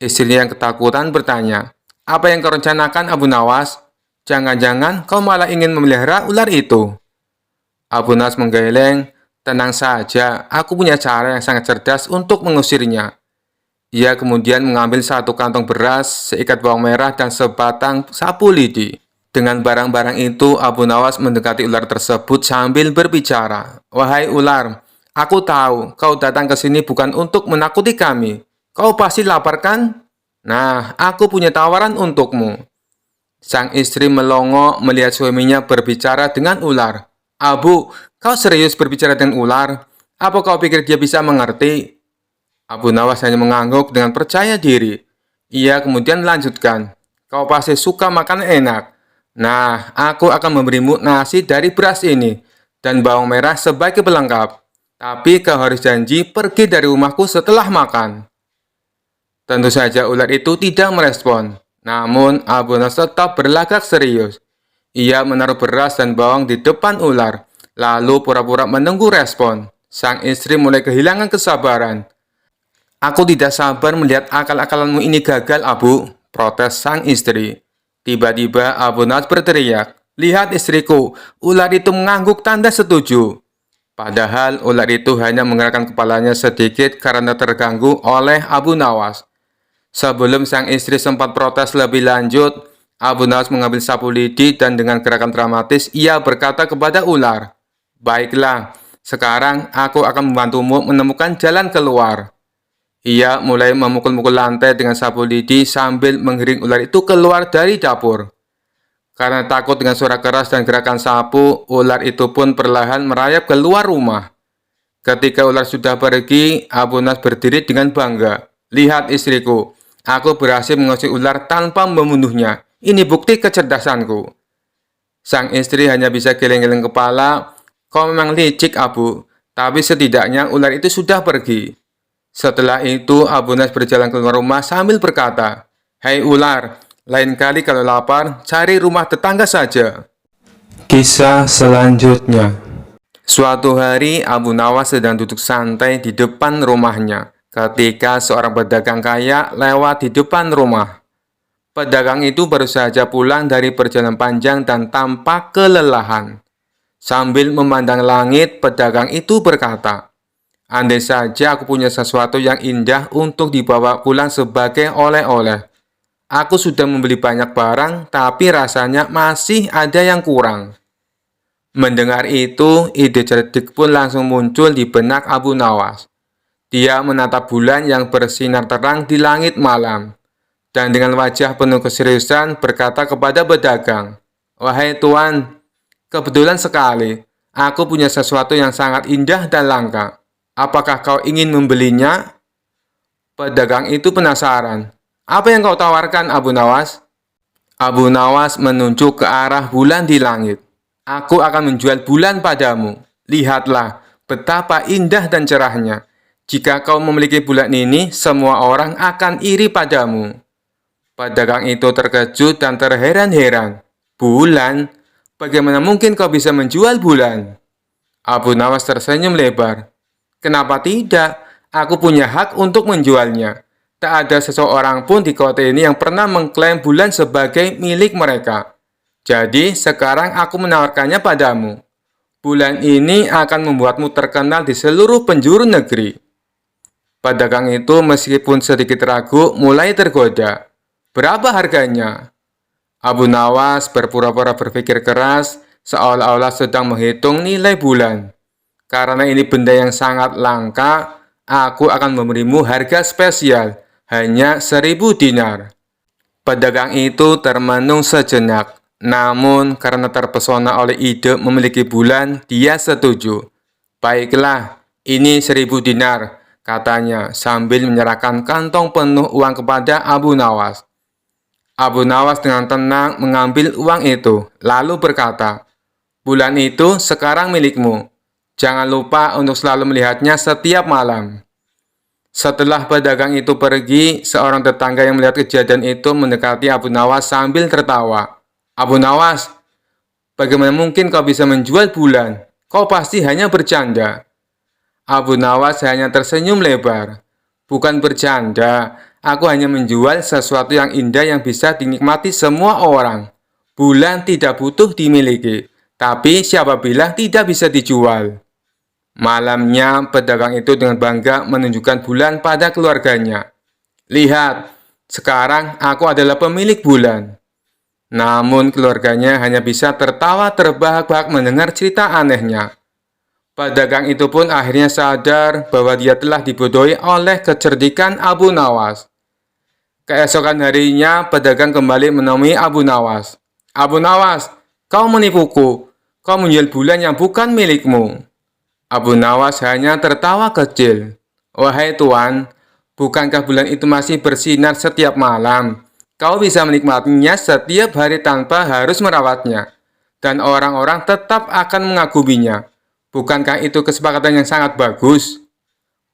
Istrinya yang ketakutan bertanya, "Apa yang kau rencanakan, Abu Nawas? Jangan-jangan kau malah ingin memelihara ular itu?" Abu Nawas menggeleng, "Tenang saja, aku punya cara yang sangat cerdas untuk mengusirnya." Ia kemudian mengambil satu kantong beras, seikat bawang merah, dan sebatang sapu lidi. Dengan barang-barang itu, Abu Nawas mendekati ular tersebut sambil berbicara, "Wahai ular, aku tahu kau datang ke sini bukan untuk menakuti kami. Kau pasti lapar kan? Nah, aku punya tawaran untukmu." Sang istri melongo melihat suaminya berbicara dengan ular. "Abu, kau serius berbicara dengan ular? Apa kau pikir dia bisa mengerti?" Abu Nawas hanya mengangguk dengan percaya diri. Ia kemudian melanjutkan, "Kau pasti suka makan enak. Nah, aku akan memberimu nasi dari beras ini dan bawang merah sebagai pelengkap. Tapi kau harus janji pergi dari rumahku setelah makan." Tentu saja ular itu tidak merespon. Namun, Abu Nawas tetap berlagak serius. Ia menaruh beras dan bawang di depan ular, lalu pura-pura menunggu respon. Sang istri mulai kehilangan kesabaran. "Aku tidak sabar melihat akal-akalanmu ini gagal, Abu," protes sang istri. Tiba-tiba Abu Nawas berteriak, "Lihat istriku, ular itu mengangguk tanda setuju." Padahal ular itu hanya menggerakkan kepalanya sedikit karena terganggu oleh Abu Nawas. Sebelum sang istri sempat protes lebih lanjut, Abu Nawas mengambil sapu lidi dan dengan gerakan dramatis ia berkata kepada ular, "Baiklah, sekarang aku akan membantumu menemukan jalan keluar." Ia mulai memukul-mukul lantai dengan sapu lidi sambil menggiring ular itu keluar dari dapur. Karena takut dengan suara keras dan gerakan sapu, ular itu pun perlahan merayap keluar rumah. Ketika ular sudah pergi, Abu Nawas berdiri dengan bangga. "Lihat istriku, aku berhasil mengusir ular tanpa membunuhnya. Ini bukti kecerdasanku." Sang istri hanya bisa geleng-geleng kepala. "Kau memang licik, Abu, tapi setidaknya ular itu sudah pergi." Setelah itu, Abu Nawas berjalan keluar rumah sambil berkata, "Hei ular, lain kali kalau lapar, cari rumah tetangga saja." Kisah selanjutnya. Suatu hari, Abu Nawas sedang duduk santai di depan rumahnya ketika seorang pedagang kaya lewat di depan rumah. Pedagang itu baru saja pulang dari perjalanan panjang dan tampak kelelahan. Sambil memandang langit, pedagang itu berkata, "Andai saja aku punya sesuatu yang indah untuk dibawa pulang sebagai oleh-oleh. Aku sudah membeli banyak barang, tapi rasanya masih ada yang kurang." Mendengar itu, ide cerdik pun langsung muncul di benak Abu Nawas. Dia menatap bulan yang bersinar terang di langit malam, dan dengan wajah penuh keseriusan berkata kepada pedagang, "Wahai tuan, kebetulan sekali, aku punya sesuatu yang sangat indah dan langka. Apakah kau ingin membelinya?" Pedagang itu penasaran. "Apa yang kau tawarkan, Abu Nawas?" Abu Nawas menunjuk ke arah bulan di langit. "Aku akan menjual bulan padamu. Lihatlah betapa indah dan cerahnya. Jika kau memiliki bulan ini, semua orang akan iri padamu." Pedagang itu terkejut dan terheran-heran. "Bulan? Bagaimana mungkin kau bisa menjual bulan?" Abu Nawas tersenyum lebar. "Kenapa tidak? Aku punya hak untuk menjualnya. Tak ada seseorang pun di kota ini yang pernah mengklaim bulan sebagai milik mereka. Jadi, sekarang aku menawarkannya padamu. Bulan ini akan membuatmu terkenal di seluruh penjuru negeri." Pedagang itu meskipun sedikit ragu, mulai tergoda. "Berapa harganya?" Abu Nawas berpura-pura berpikir keras, seolah-olah sedang menghitung nilai bulan. "Karena ini benda yang sangat langka, aku akan memberimu harga spesial, hanya 1.000 dinar." Pedagang itu termenung sejenak, namun karena terpesona oleh ide memiliki bulan, dia setuju. "Baiklah, ini 1.000 dinar," katanya sambil menyerahkan kantong penuh uang kepada Abu Nawas. Abu Nawas dengan tenang mengambil uang itu, lalu berkata, "Bulan itu sekarang milikmu. Jangan lupa untuk selalu melihatnya setiap malam. Setelah pedagang itu pergi, seorang tetangga yang melihat kejadian itu mendekati Abu Nawas sambil tertawa. Abu Nawas, bagaimana mungkin kau bisa menjual bulan? Kau pasti hanya bercanda. Abu Nawas hanya tersenyum lebar. Bukan bercanda, aku hanya menjual sesuatu yang indah yang bisa dinikmati semua orang. Bulan tidak butuh dimiliki, tapi siapa bilang tidak bisa dijual? Malamnya, pedagang itu dengan bangga menunjukkan bulan pada keluarganya. Lihat, sekarang aku adalah pemilik bulan. Namun keluarganya hanya bisa tertawa terbahak-bahak mendengar cerita anehnya. Pedagang itu pun akhirnya sadar bahwa dia telah dibodohi oleh kecerdikan Abu Nawas. Keesokan harinya, pedagang kembali menemui Abu Nawas. Abu Nawas, kau menipuku. Kau menjual bulan yang bukan milikmu. Abu Nawas hanya tertawa kecil. Wahai tuan, bukankah bulan itu masih bersinar setiap malam? Kau bisa menikmatinya setiap hari tanpa harus merawatnya. Dan orang-orang tetap akan mengaguminya. Bukankah itu kesepakatan yang sangat bagus?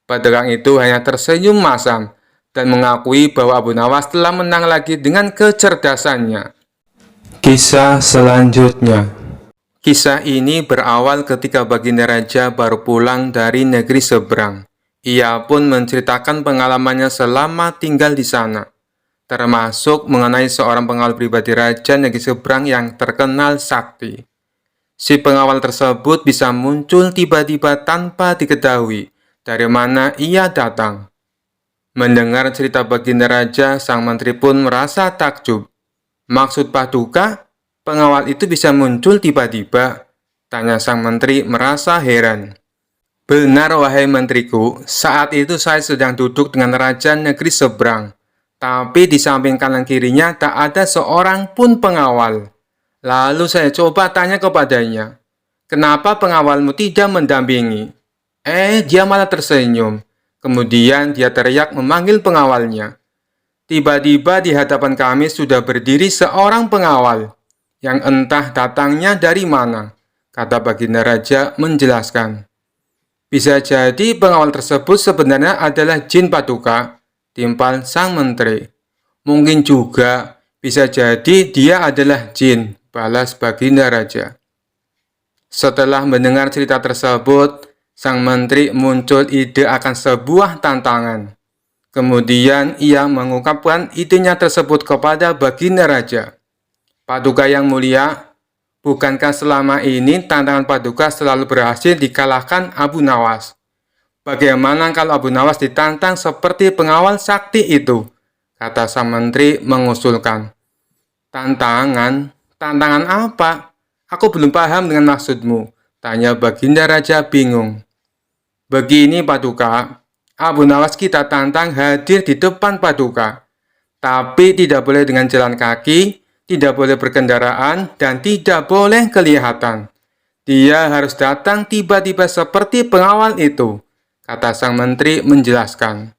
Pedagang itu hanya tersenyum masam dan mengakui bahwa Abu Nawas telah menang lagi dengan kecerdasannya. Kisah selanjutnya. Kisah ini berawal ketika Baginda Raja baru pulang dari negeri seberang. Ia pun menceritakan pengalamannya selama tinggal di sana, termasuk mengenai seorang pengawal pribadi Raja negeri seberang yang terkenal sakti. Si pengawal tersebut bisa muncul tiba-tiba tanpa diketahui dari mana ia datang. Mendengar cerita Baginda Raja, sang menteri pun merasa takjub. Maksud Paduka? Pengawal itu bisa muncul tiba-tiba? Tanya sang menteri merasa heran. Benar wahai menteriku, saat itu saya sedang duduk dengan raja negeri seberang. Tapi di samping kanan kirinya tak ada seorang pun pengawal. Lalu saya coba tanya kepadanya, kenapa pengawalmu tidak mendampingi? Dia malah tersenyum. Kemudian dia teriak memanggil pengawalnya. Tiba-tiba di hadapan kami sudah berdiri seorang pengawal yang entah datangnya dari mana, kata Baginda Raja menjelaskan. Bisa jadi pengawal tersebut sebenarnya adalah jin Paduka, timpal sang menteri. Mungkin juga bisa jadi dia adalah jin, balas Baginda Raja. Setelah mendengar cerita tersebut, sang menteri muncul ide akan sebuah tantangan. Kemudian ia mengungkapkan idenya tersebut kepada Baginda Raja. Paduka yang mulia, bukankah selama ini tantangan Paduka selalu berhasil dikalahkan Abu Nawas? Bagaimana kalau Abu Nawas ditantang seperti pengawal sakti itu? Kata sang menteri mengusulkan. Tantangan? Tantangan apa? Aku belum paham dengan maksudmu, tanya Baginda Raja bingung. Begini Paduka, Abu Nawas kita tantang hadir di depan Paduka. Tapi tidak boleh dengan jalan kaki, tidak boleh berkendaraan, dan tidak boleh kelihatan. Dia harus datang tiba-tiba seperti pengawal itu, kata sang menteri menjelaskan.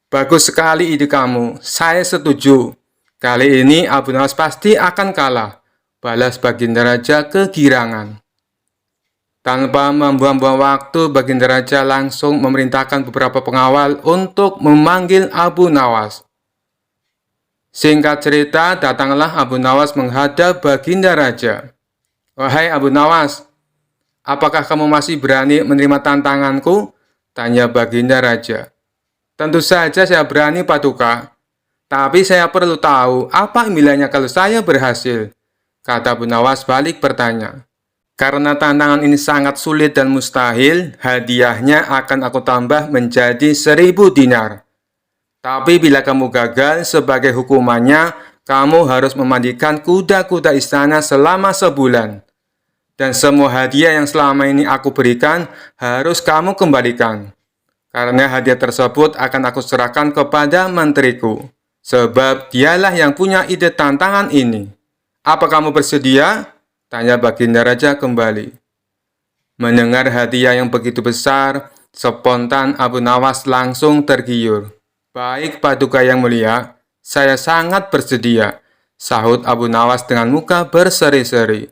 Bagus sekali ide kamu, saya setuju. Kali ini Abu Nawas pasti akan kalah, balas Baginda Raja kegirangan. Tanpa membuang-buang waktu, Baginda Raja langsung memerintahkan beberapa pengawal untuk memanggil Abu Nawas. Singkat cerita, datanglah Abu Nawas menghadap Baginda Raja. Wahai Abu Nawas, apakah kamu masih berani menerima tantanganku? Tanya Baginda Raja. Tentu saja saya berani Paduka. Tapi saya perlu tahu apa impiannya kalau saya berhasil. Kata Abu Nawas balik bertanya. Karena tantangan ini sangat sulit dan mustahil, hadiahnya akan aku tambah menjadi 1000 dinar. Tapi bila kamu gagal, sebagai hukumannya, kamu harus memandikan kuda-kuda istana selama sebulan. Dan semua hadiah yang selama ini aku berikan, harus kamu kembalikan. Karena hadiah tersebut akan aku serahkan kepada menteriku. Sebab dialah yang punya ide tantangan ini. Apa kamu bersedia? Tanya Baginda Raja kembali. Mendengar hadiah yang begitu besar, spontan Abu Nawas langsung tergiur. Baik Paduka yang mulia, saya sangat bersedia, sahut Abu Nawas dengan muka berseri-seri.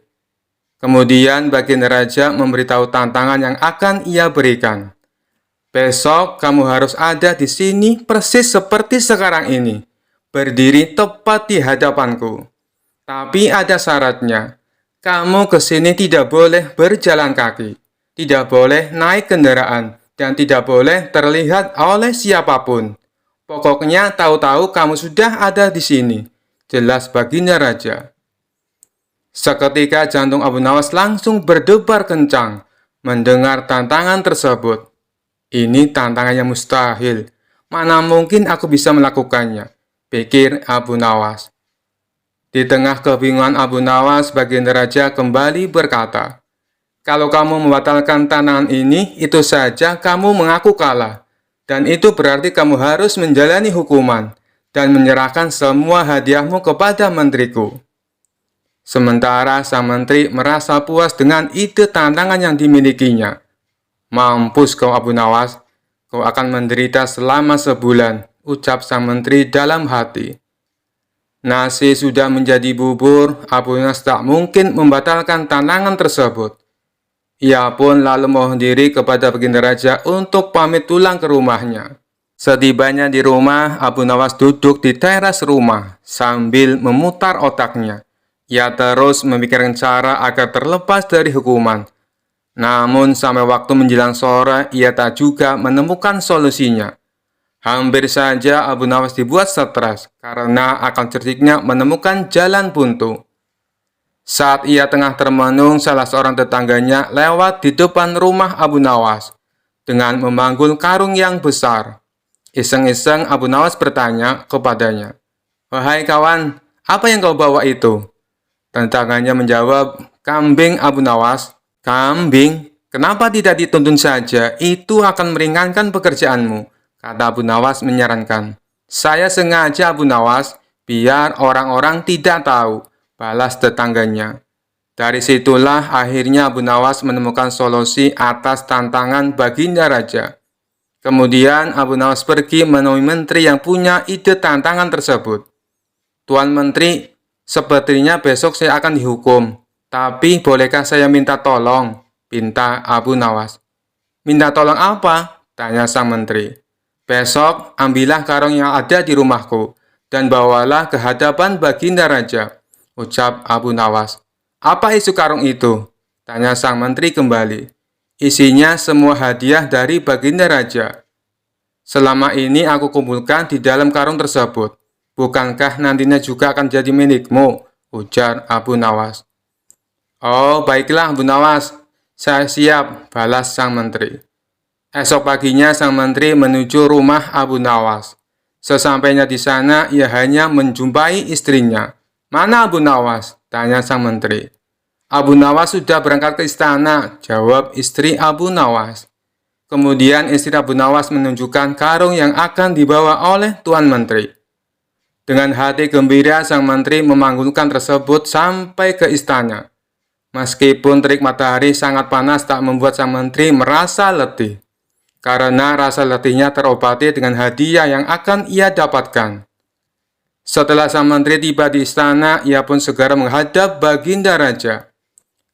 Kemudian baginda raja memberitahu tantangan yang akan ia berikan. Besok kamu harus ada di sini persis seperti sekarang ini, berdiri tepat di hadapanku. Tapi ada syaratnya. Kamu ke sini tidak boleh berjalan kaki, tidak boleh naik kendaraan, dan tidak boleh terlihat oleh siapapun. Pokoknya tahu-tahu kamu sudah ada di sini. Jelas baginda raja. Seketika jantung Abu Nawas langsung berdebar kencang mendengar tantangan tersebut. Ini tantangan yang mustahil. Mana mungkin aku bisa melakukannya, pikir Abu Nawas. Di tengah kebingungan Abu Nawas, baginda raja kembali berkata, "Kalau kamu membatalkan tantangan ini, itu saja kamu mengaku kalah. Dan itu berarti kamu harus menjalani hukuman dan menyerahkan semua hadiahmu kepada menteriku." Sementara sang menteri merasa puas dengan ide tantangan yang dimilikinya. "Mampus kau Abu Nawas, kau akan menderita selama sebulan," ucap sang menteri dalam hati. Nasi sudah menjadi bubur, Abu Nawas tak mungkin membatalkan tantangan tersebut. Ia pun lalu mohon diri kepada baginda raja untuk pamit pulang ke rumahnya. Setibanya di rumah, Abu Nawas duduk di teras rumah sambil memutar otaknya. Ia terus memikirkan cara agar terlepas dari hukuman. Namun sampai waktu menjelang sore, ia tak juga menemukan solusinya. Hampir saja Abu Nawas dibuat stres karena akan cerdiknya menemukan jalan buntu. Saat ia tengah termenung, salah seorang tetangganya lewat di depan rumah Abu Nawas dengan memanggul karung yang besar. Iseng-iseng Abu Nawas bertanya kepadanya, "Wahai kawan, apa yang kau bawa itu?" Tetangganya menjawab, "Kambing Abu Nawas." "Kambing? Kenapa tidak dituntun saja? Itu akan meringankan pekerjaanmu," kata Abu Nawas menyarankan. "Saya sengaja Abu Nawas, biar orang-orang tidak tahu," balas tetangganya. Dari situlah akhirnya Abu Nawas menemukan solusi atas tantangan baginda raja. Kemudian Abu Nawas pergi menemui menteri yang punya ide tantangan tersebut. "Tuan Menteri, sepertinya besok saya akan dihukum. Tapi bolehkah saya minta tolong?" pinta Abu Nawas. "Minta tolong apa?" tanya sang menteri. "Besok ambillah karung yang ada di rumahku dan bawalah ke hadapan baginda raja," ucap Abu Nawas. "Apa isi karung itu?" tanya sang menteri kembali. "Isinya semua hadiah dari baginda raja. Selama ini aku kumpulkan di dalam karung tersebut. Bukankah nantinya juga akan jadi milikmu?" ujar Abu Nawas. "Oh, baiklah Abu Nawas, saya siap," balas sang menteri. Esok paginya sang menteri menuju rumah Abu Nawas. Sesampainya di sana, ia hanya menjumpai istrinya. "Mana Abu Nawas?" tanya sang menteri. "Abu Nawas sudah berangkat ke istana," jawab istri Abu Nawas. Kemudian istri Abu Nawas menunjukkan karung yang akan dibawa oleh Tuan Menteri. Dengan hati gembira, sang menteri memanggulkan tersebut sampai ke istana. Meskipun terik matahari sangat panas tak membuat sang menteri merasa letih, karena rasa letihnya terobati dengan hadiah yang akan ia dapatkan. Setelah sang menteri tiba di istana, ia pun segera menghadap baginda raja.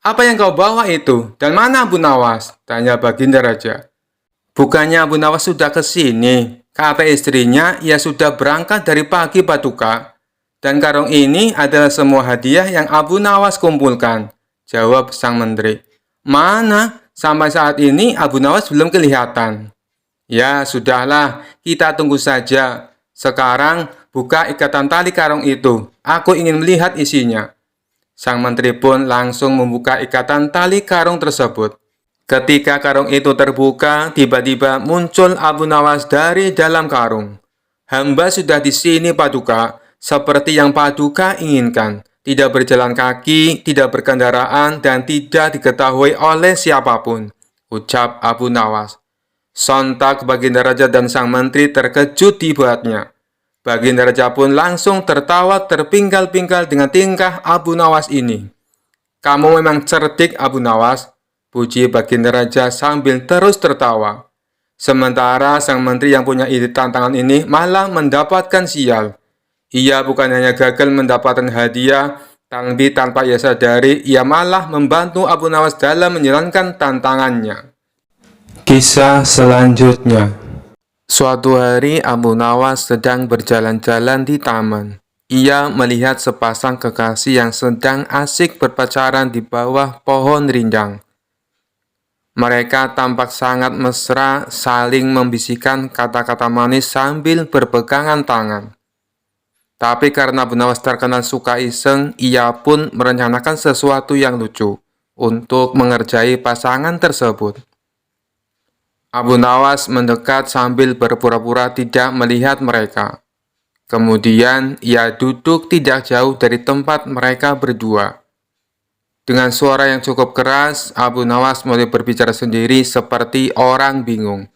"Apa yang kau bawa itu? Dan mana Abu Nawas?" tanya baginda raja. "Bukannya Abu Nawas sudah ke sini?" kata istrinya. "Ia sudah berangkat dari pagi Paduka. Dan karung ini adalah semua hadiah yang Abu Nawas kumpulkan," jawab sang menteri. "Mana? Sampai saat ini Abu Nawas belum kelihatan." "Ya, sudahlah, kita tunggu saja. Sekarang buka ikatan tali karung itu. Aku ingin melihat isinya." Sang menteri pun langsung membuka ikatan tali karung tersebut. Ketika karung itu terbuka, tiba-tiba muncul Abu Nawas dari dalam karung. "Hamba sudah di sini, Paduka, seperti yang Paduka inginkan. Tidak berjalan kaki, tidak berkendaraan, dan tidak diketahui oleh siapapun," ucap Abu Nawas. Sontak baginda raja dan sang menteri terkejut dibuatnya. Baginda raja pun langsung tertawa terpinggal-pinggal dengan tingkah Abu Nawas ini. "Kamu memang cerdik Abu Nawas," puji baginda raja sambil terus tertawa. Sementara sang menteri yang punya ide tantangan ini malah mendapatkan sial. Ia bukan hanya gagal mendapatkan hadiah, Tapi tanpa ia sadari, ia malah membantu Abu Nawas dalam menjalankan tantangannya. Kisah selanjutnya. Suatu hari Abu Nawas sedang berjalan-jalan di taman. Ia melihat sepasang kekasih yang sedang asik berpacaran di bawah pohon rindang. Mereka tampak sangat mesra, saling membisikkan kata-kata manis sambil berpegangan tangan. Tapi karena Abu Nawas terkenal suka iseng, ia pun merencanakan sesuatu yang lucu untuk mengerjai pasangan tersebut. Abu Nawas mendekat sambil berpura-pura tidak melihat mereka. Kemudian ia duduk tidak jauh dari tempat mereka berdua. Dengan suara yang cukup keras, Abu Nawas mulai berbicara sendiri seperti orang bingung.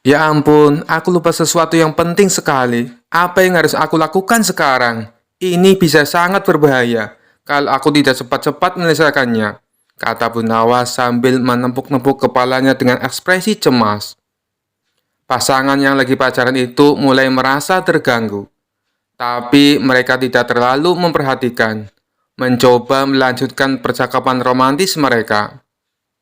Ya ampun, aku lupa sesuatu yang penting sekali. Apa yang harus aku lakukan sekarang? Ini bisa sangat berbahaya kalau aku tidak cepat-cepat menyelesaikannya, kata Abu Nawas sambil menepuk-nepuk kepalanya dengan ekspresi cemas. Pasangan yang lagi pacaran itu mulai merasa terganggu. Tapi mereka tidak terlalu memperhatikan, mencoba melanjutkan percakapan romantis mereka.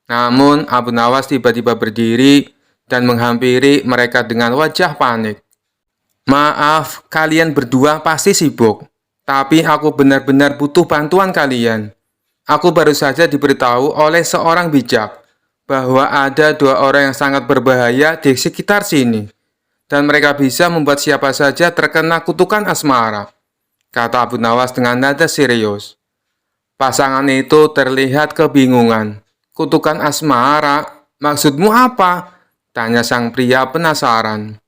Namun Abu Nawas tiba-tiba berdiri dan menghampiri mereka dengan wajah panik. Maaf, kalian berdua pasti sibuk, tapi aku benar-benar butuh bantuan kalian. Aku baru saja diberitahu oleh seorang bijak bahwa ada 2 orang yang sangat berbahaya di sekitar sini, dan mereka bisa membuat siapa saja terkena kutukan asmara, kata Abu Nawas dengan nada serius. Pasangan itu terlihat kebingungan. Kutukan asmara? Maksudmu apa? Tanya sang pria penasaran.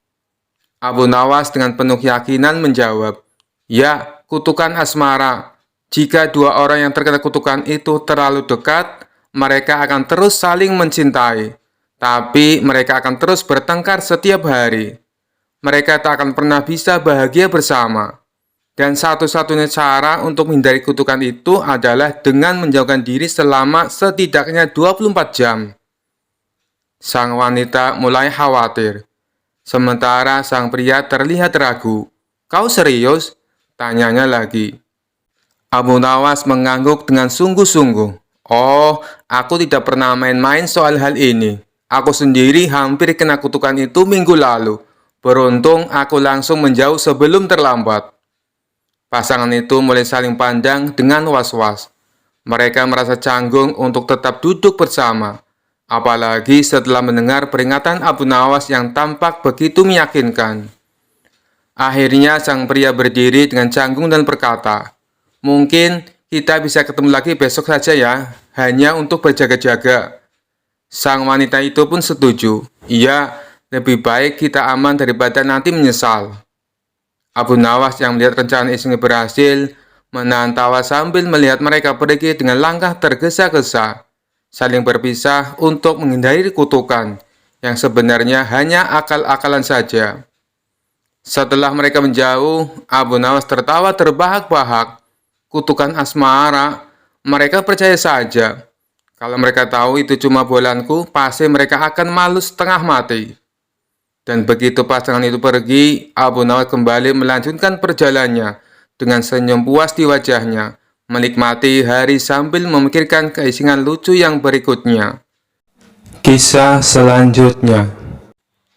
Abu Nawas dengan penuh keyakinan menjawab, ya, kutukan asmara. Jika 2 orang yang terkena kutukan itu terlalu dekat, mereka akan terus saling mencintai, tapi mereka akan terus bertengkar setiap hari. Mereka tak akan pernah bisa bahagia bersama. Dan satu-satunya cara untuk menghindari kutukan itu adalah dengan menjauhkan diri selama setidaknya 24 jam. Sang wanita mulai khawatir. Sementara sang pria terlihat ragu. Kau serius? Tanyanya lagi. Abu Nawas mengangguk dengan sungguh-sungguh. Oh, aku tidak pernah main-main soal hal ini. Aku sendiri hampir kena kutukan itu minggu lalu. Beruntung aku langsung menjauh sebelum terlambat. Pasangan itu mulai saling pandang dengan was-was. Mereka merasa canggung untuk tetap duduk bersama. Apalagi setelah mendengar peringatan Abu Nawas yang tampak begitu meyakinkan. Akhirnya sang pria berdiri dengan canggung dan berkata, mungkin kita bisa ketemu lagi besok saja ya, hanya untuk berjaga-jaga. Sang wanita itu pun setuju. Iya, lebih baik kita aman daripada nanti menyesal. Abu Nawas yang melihat rencana istrinya berhasil, menahan tawa sambil melihat mereka pergi dengan langkah tergesa-gesa, saling berpisah untuk menghindari kutukan, yang sebenarnya hanya akal-akalan saja. Setelah mereka menjauh, Abu Nawas tertawa terbahak-bahak. Kutukan asmara, mereka percaya saja. Kalau mereka tahu itu cuma bualanku, pasti mereka akan malu setengah mati. Dan begitu pasangan itu pergi, Abu Nawas kembali melanjutkan perjalanannya dengan senyum puas di wajahnya, menikmati hari sambil memikirkan keisingan lucu yang berikutnya. Kisah selanjutnya.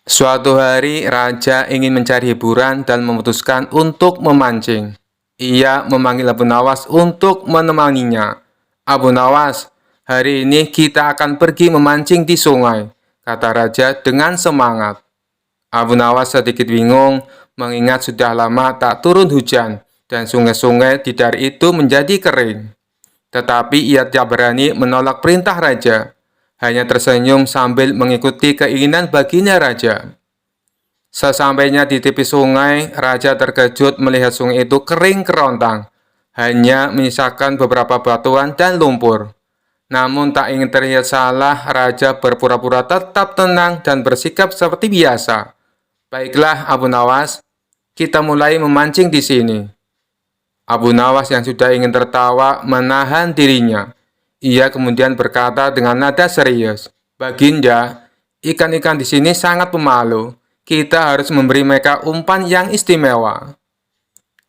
Suatu hari, raja ingin mencari hiburan dan memutuskan untuk memancing. Ia memanggil Abu Nawas untuk menemaninya. Abu Nawas, hari ini kita akan pergi memancing di sungai, kata raja dengan semangat. Abu Nawas sedikit bingung, mengingat sudah lama tak turun hujan, dan sungai-sungai di daerah itu menjadi kering. Tetapi ia tidak berani menolak perintah raja, hanya tersenyum sambil mengikuti keinginan baginda raja. Sesampainya di tepi sungai, raja terkejut melihat sungai itu kering kerontang, hanya menyisakan beberapa batuan dan lumpur. Namun tak ingin terlihat salah, raja berpura-pura tetap tenang dan bersikap seperti biasa. Baiklah Abu Nawas, kita mulai memancing di sini. Abu Nawas yang sudah ingin tertawa menahan dirinya. Ia kemudian berkata dengan nada serius, Baginda, ikan-ikan di sini sangat pemalu. Kita harus memberi mereka umpan yang istimewa.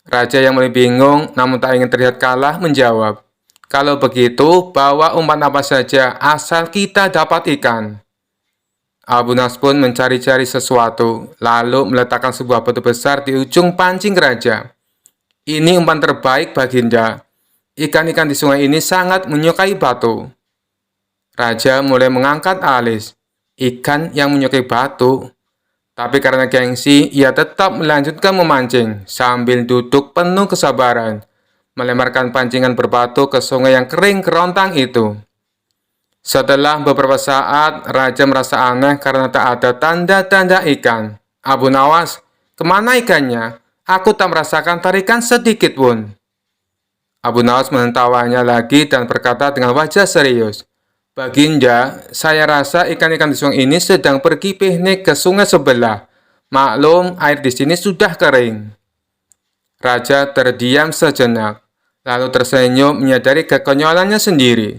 Raja yang mulai bingung namun tak ingin terlihat kalah menjawab, "Kalau begitu, bawa umpan apa saja asal kita dapat ikan." Abu Nawas pun mencari-cari sesuatu, lalu meletakkan sebuah batu besar di ujung pancing raja. "Ini umpan terbaik, Baginda. Ikan-ikan di sungai ini sangat menyukai batu." Raja mulai mengangkat alis. Ikan yang menyukai batu. Tapi karena gengsi, ia tetap melanjutkan memancing sambil duduk penuh kesabaran, melemparkan pancingan berbatu ke sungai yang kering kerontang itu. Setelah beberapa saat, Raja merasa aneh karena tak ada tanda-tanda ikan. "Abu Nawas, kemana ikannya? Aku tak merasakan tarikan sedikit pun." Abu Nawas menentawanya lagi dan berkata dengan wajah serius, "Baginda, saya rasa ikan-ikan di sungai ini sedang pergi piknik ke sungai sebelah. Maklum, air di sini sudah kering." Raja terdiam sejenak, lalu tersenyum menyadari kekonyolannya sendiri.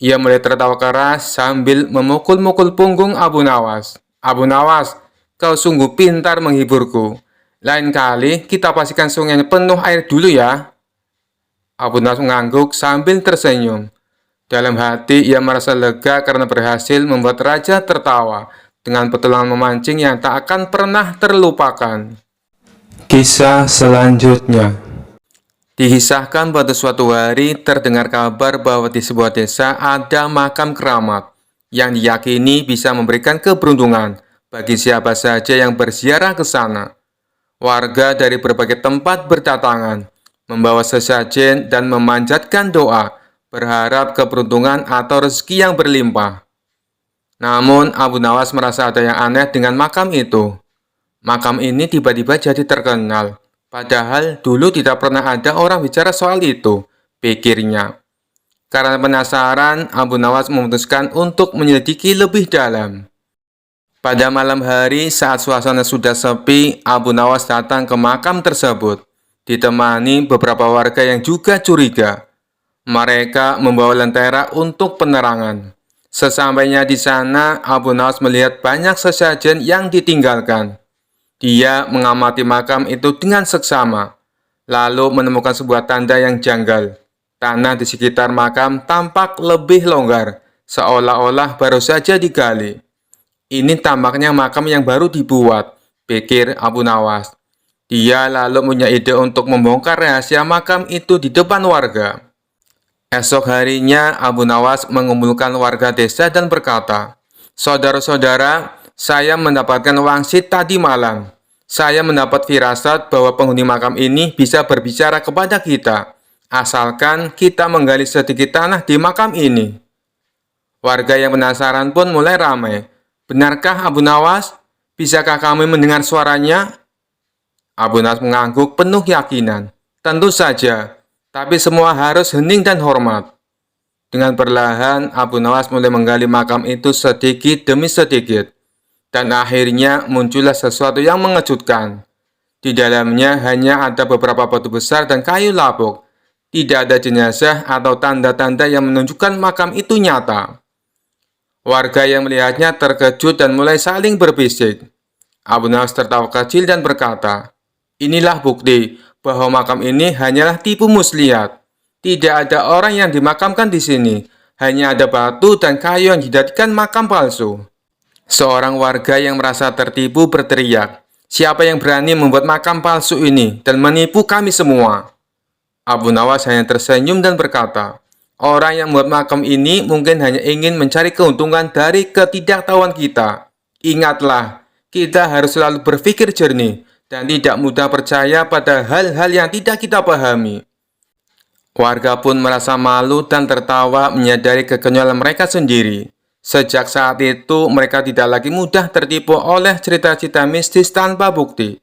Ia mulai tertawa keras sambil memukul-mukul punggung Abu Nawas. "Abu Nawas, kau sungguh pintar menghiburku. Lain kali kita pastikan sungainya penuh air dulu ya." Abu Nawas mengangguk sambil tersenyum. Dalam hati ia merasa lega karena berhasil membuat raja tertawa dengan petualangan memancing yang tak akan pernah terlupakan. Kisah selanjutnya. Dikisahkan pada suatu hari terdengar kabar bahwa di sebuah desa ada makam keramat yang diyakini bisa memberikan keberuntungan bagi siapa saja yang berziarah ke sana. Warga dari berbagai tempat berdatangan, membawa sesajen dan memanjatkan doa, berharap keberuntungan atau rezeki yang berlimpah. Namun Abu Nawas merasa ada yang aneh dengan makam itu. Makam ini tiba-tiba jadi terkenal. Padahal dulu tidak pernah ada orang bicara soal itu, pikirnya. Karena penasaran, Abu Nawas memutuskan untuk menyelidiki lebih dalam. Pada malam hari saat suasana sudah sepi, Abu Nawas datang ke makam tersebut, ditemani beberapa warga yang juga curiga. Mereka membawa lentera untuk penerangan. Sesampainya di sana, Abu Nawas melihat banyak sesajen yang ditinggalkan. Dia mengamati makam itu dengan seksama, lalu menemukan sebuah tanda yang janggal. Tanah di sekitar makam tampak lebih longgar, seolah-olah baru saja digali. "Ini tampaknya makam yang baru dibuat," pikir Abu Nawas. Dia lalu punya ide untuk membongkar rahasia makam itu di depan warga. Esok harinya, Abu Nawas mengumpulkan warga desa dan berkata, "Saudara-saudara, saya mendapatkan wangsit tadi malam. Saya mendapat firasat bahwa penghuni makam ini bisa berbicara kepada kita, asalkan kita menggali sedikit tanah di makam ini." Warga yang penasaran pun mulai ramai. "Benarkah Abu Nawas? Bisakah kami mendengar suaranya?" Abu Nawas mengangguk penuh keyakinan. "Tentu saja, tapi semua harus hening dan hormat." Dengan perlahan, Abu Nawas mulai menggali makam itu sedikit demi sedikit. Dan akhirnya muncullah sesuatu yang mengejutkan. Di dalamnya hanya ada beberapa batu besar dan kayu lapuk. Tidak ada jenazah atau tanda-tanda yang menunjukkan makam itu nyata. Warga yang melihatnya terkejut dan mulai saling berbisik. Abu Nawas tertawa kecil dan berkata, "Inilah bukti bahwa makam ini hanyalah tipu muslihat. Tidak ada orang yang dimakamkan di sini. Hanya ada batu dan kayu yang dijadikan makam palsu." Seorang warga yang merasa tertipu berteriak, "Siapa yang berani membuat makam palsu ini dan menipu kami semua?" Abu Nawas hanya tersenyum dan berkata, "Orang yang membuat makam ini mungkin hanya ingin mencari keuntungan dari ketidaktahuan kita. Ingatlah, kita harus selalu berpikir jernih dan tidak mudah percaya pada hal-hal yang tidak kita pahami." Warga pun merasa malu dan tertawa menyadari kekonyolan mereka sendiri. Sejak saat itu, mereka tidak lagi mudah tertipu oleh cerita-cerita mistis tanpa bukti.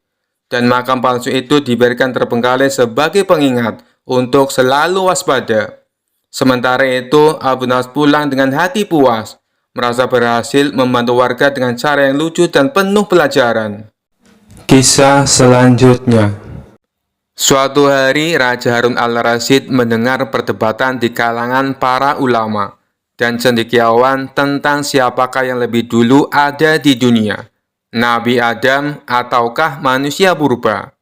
Dan makam palsu itu diberikan terbengkalai sebagai pengingat untuk selalu waspada. Sementara itu, Abu Nawas pulang dengan hati puas, merasa berhasil membantu warga dengan cara yang lucu dan penuh pelajaran. Kisah selanjutnya. Suatu hari, Raja Harun al-Rasyid mendengar perdebatan di kalangan para ulama dan cendekiawan tentang siapakah yang lebih dulu ada di dunia, Nabi Adam ataukah manusia purba.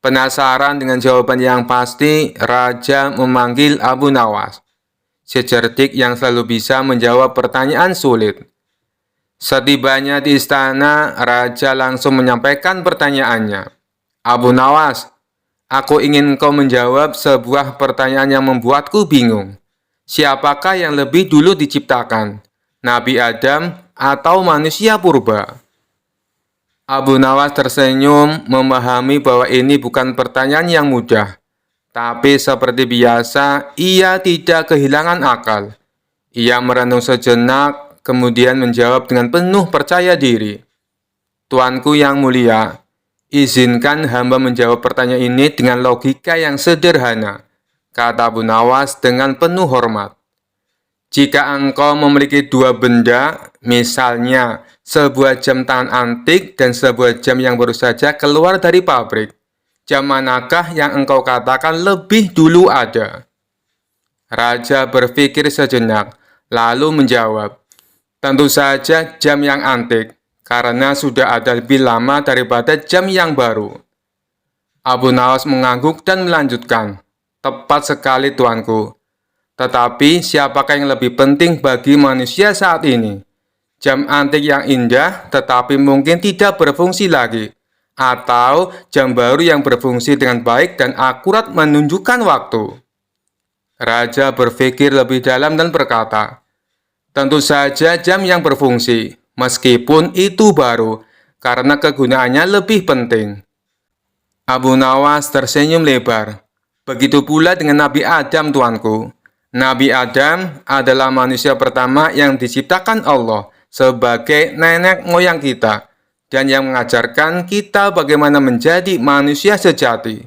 Penasaran dengan jawaban yang pasti, raja memanggil Abu Nawas, si cerdik yang selalu bisa menjawab pertanyaan sulit. Setibanya di istana, raja langsung menyampaikan pertanyaannya. Abu Nawas, aku ingin engkau menjawab sebuah pertanyaan yang membuatku bingung. Siapakah yang lebih dulu diciptakan, Nabi Adam atau manusia purba? Abu Nawas tersenyum, memahami bahwa ini bukan pertanyaan yang mudah. Tapi seperti biasa, ia tidak kehilangan akal. Ia merenung sejenak, kemudian menjawab dengan penuh percaya diri. Tuanku yang mulia, izinkan hamba menjawab pertanyaan ini dengan logika yang sederhana, kata Abu Nawas dengan penuh hormat. Jika engkau memiliki dua benda, misalnya sebuah jam tangan antik dan sebuah jam yang baru saja keluar dari pabrik, jam manakah yang engkau katakan lebih dulu ada? Raja berpikir sejenak, lalu menjawab, tentu saja jam yang antik, karena sudah ada lebih lama daripada jam yang baru. Abu Nawas mengangguk dan melanjutkan, tepat sekali tuanku. Tetapi siapakah yang lebih penting bagi manusia saat ini? Jam antik yang indah tetapi mungkin tidak berfungsi lagi, atau jam baru yang berfungsi dengan baik dan akurat menunjukkan waktu? Raja berpikir lebih dalam dan berkata, tentu saja jam yang berfungsi, meskipun itu baru, karena kegunaannya lebih penting. Abu Nawas tersenyum lebar. Begitu pula dengan Nabi Adam, tuanku. Nabi Adam adalah manusia pertama yang diciptakan Allah sebagai nenek moyang kita dan yang mengajarkan kita bagaimana menjadi manusia sejati.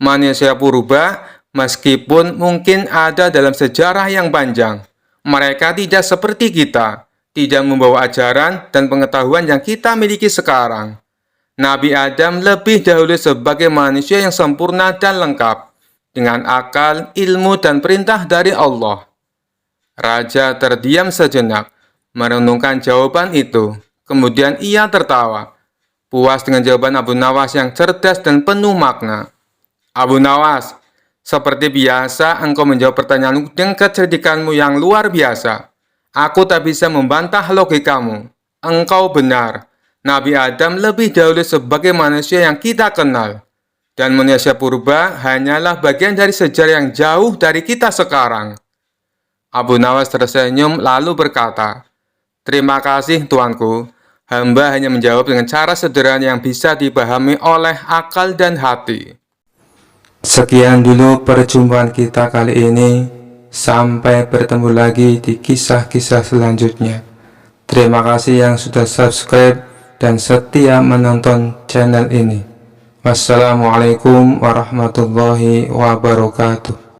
Manusia purba, meskipun mungkin ada dalam sejarah yang panjang, mereka tidak seperti kita, tidak membawa ajaran dan pengetahuan yang kita miliki sekarang. Nabi Adam lebih dahulu sebagai manusia yang sempurna dan lengkap, dengan akal, ilmu, dan perintah dari Allah. Raja terdiam sejenak, merenungkan jawaban itu. Kemudian ia tertawa, puas dengan jawaban Abu Nawas yang cerdas dan penuh makna. Abu Nawas, seperti biasa engkau menjawab pertanyaanku dengan kecerdikanmu yang luar biasa. Aku tak bisa membantah logikamu. Engkau benar. Nabi Adam lebih dahulu sebagai manusia yang kita kenal. Dan manusia purba hanyalah bagian dari sejarah yang jauh dari kita sekarang. Abu Nawas tersenyum lalu berkata, terima kasih tuanku, hamba hanya menjawab dengan cara sederhana yang bisa dipahami oleh akal dan hati. Sekian dulu perjumpaan kita kali ini, sampai bertemu lagi di kisah-kisah selanjutnya. Terima kasih yang sudah subscribe dan setia menonton channel ini. Wassalamualaikum warahmatullahi wabarakatuh.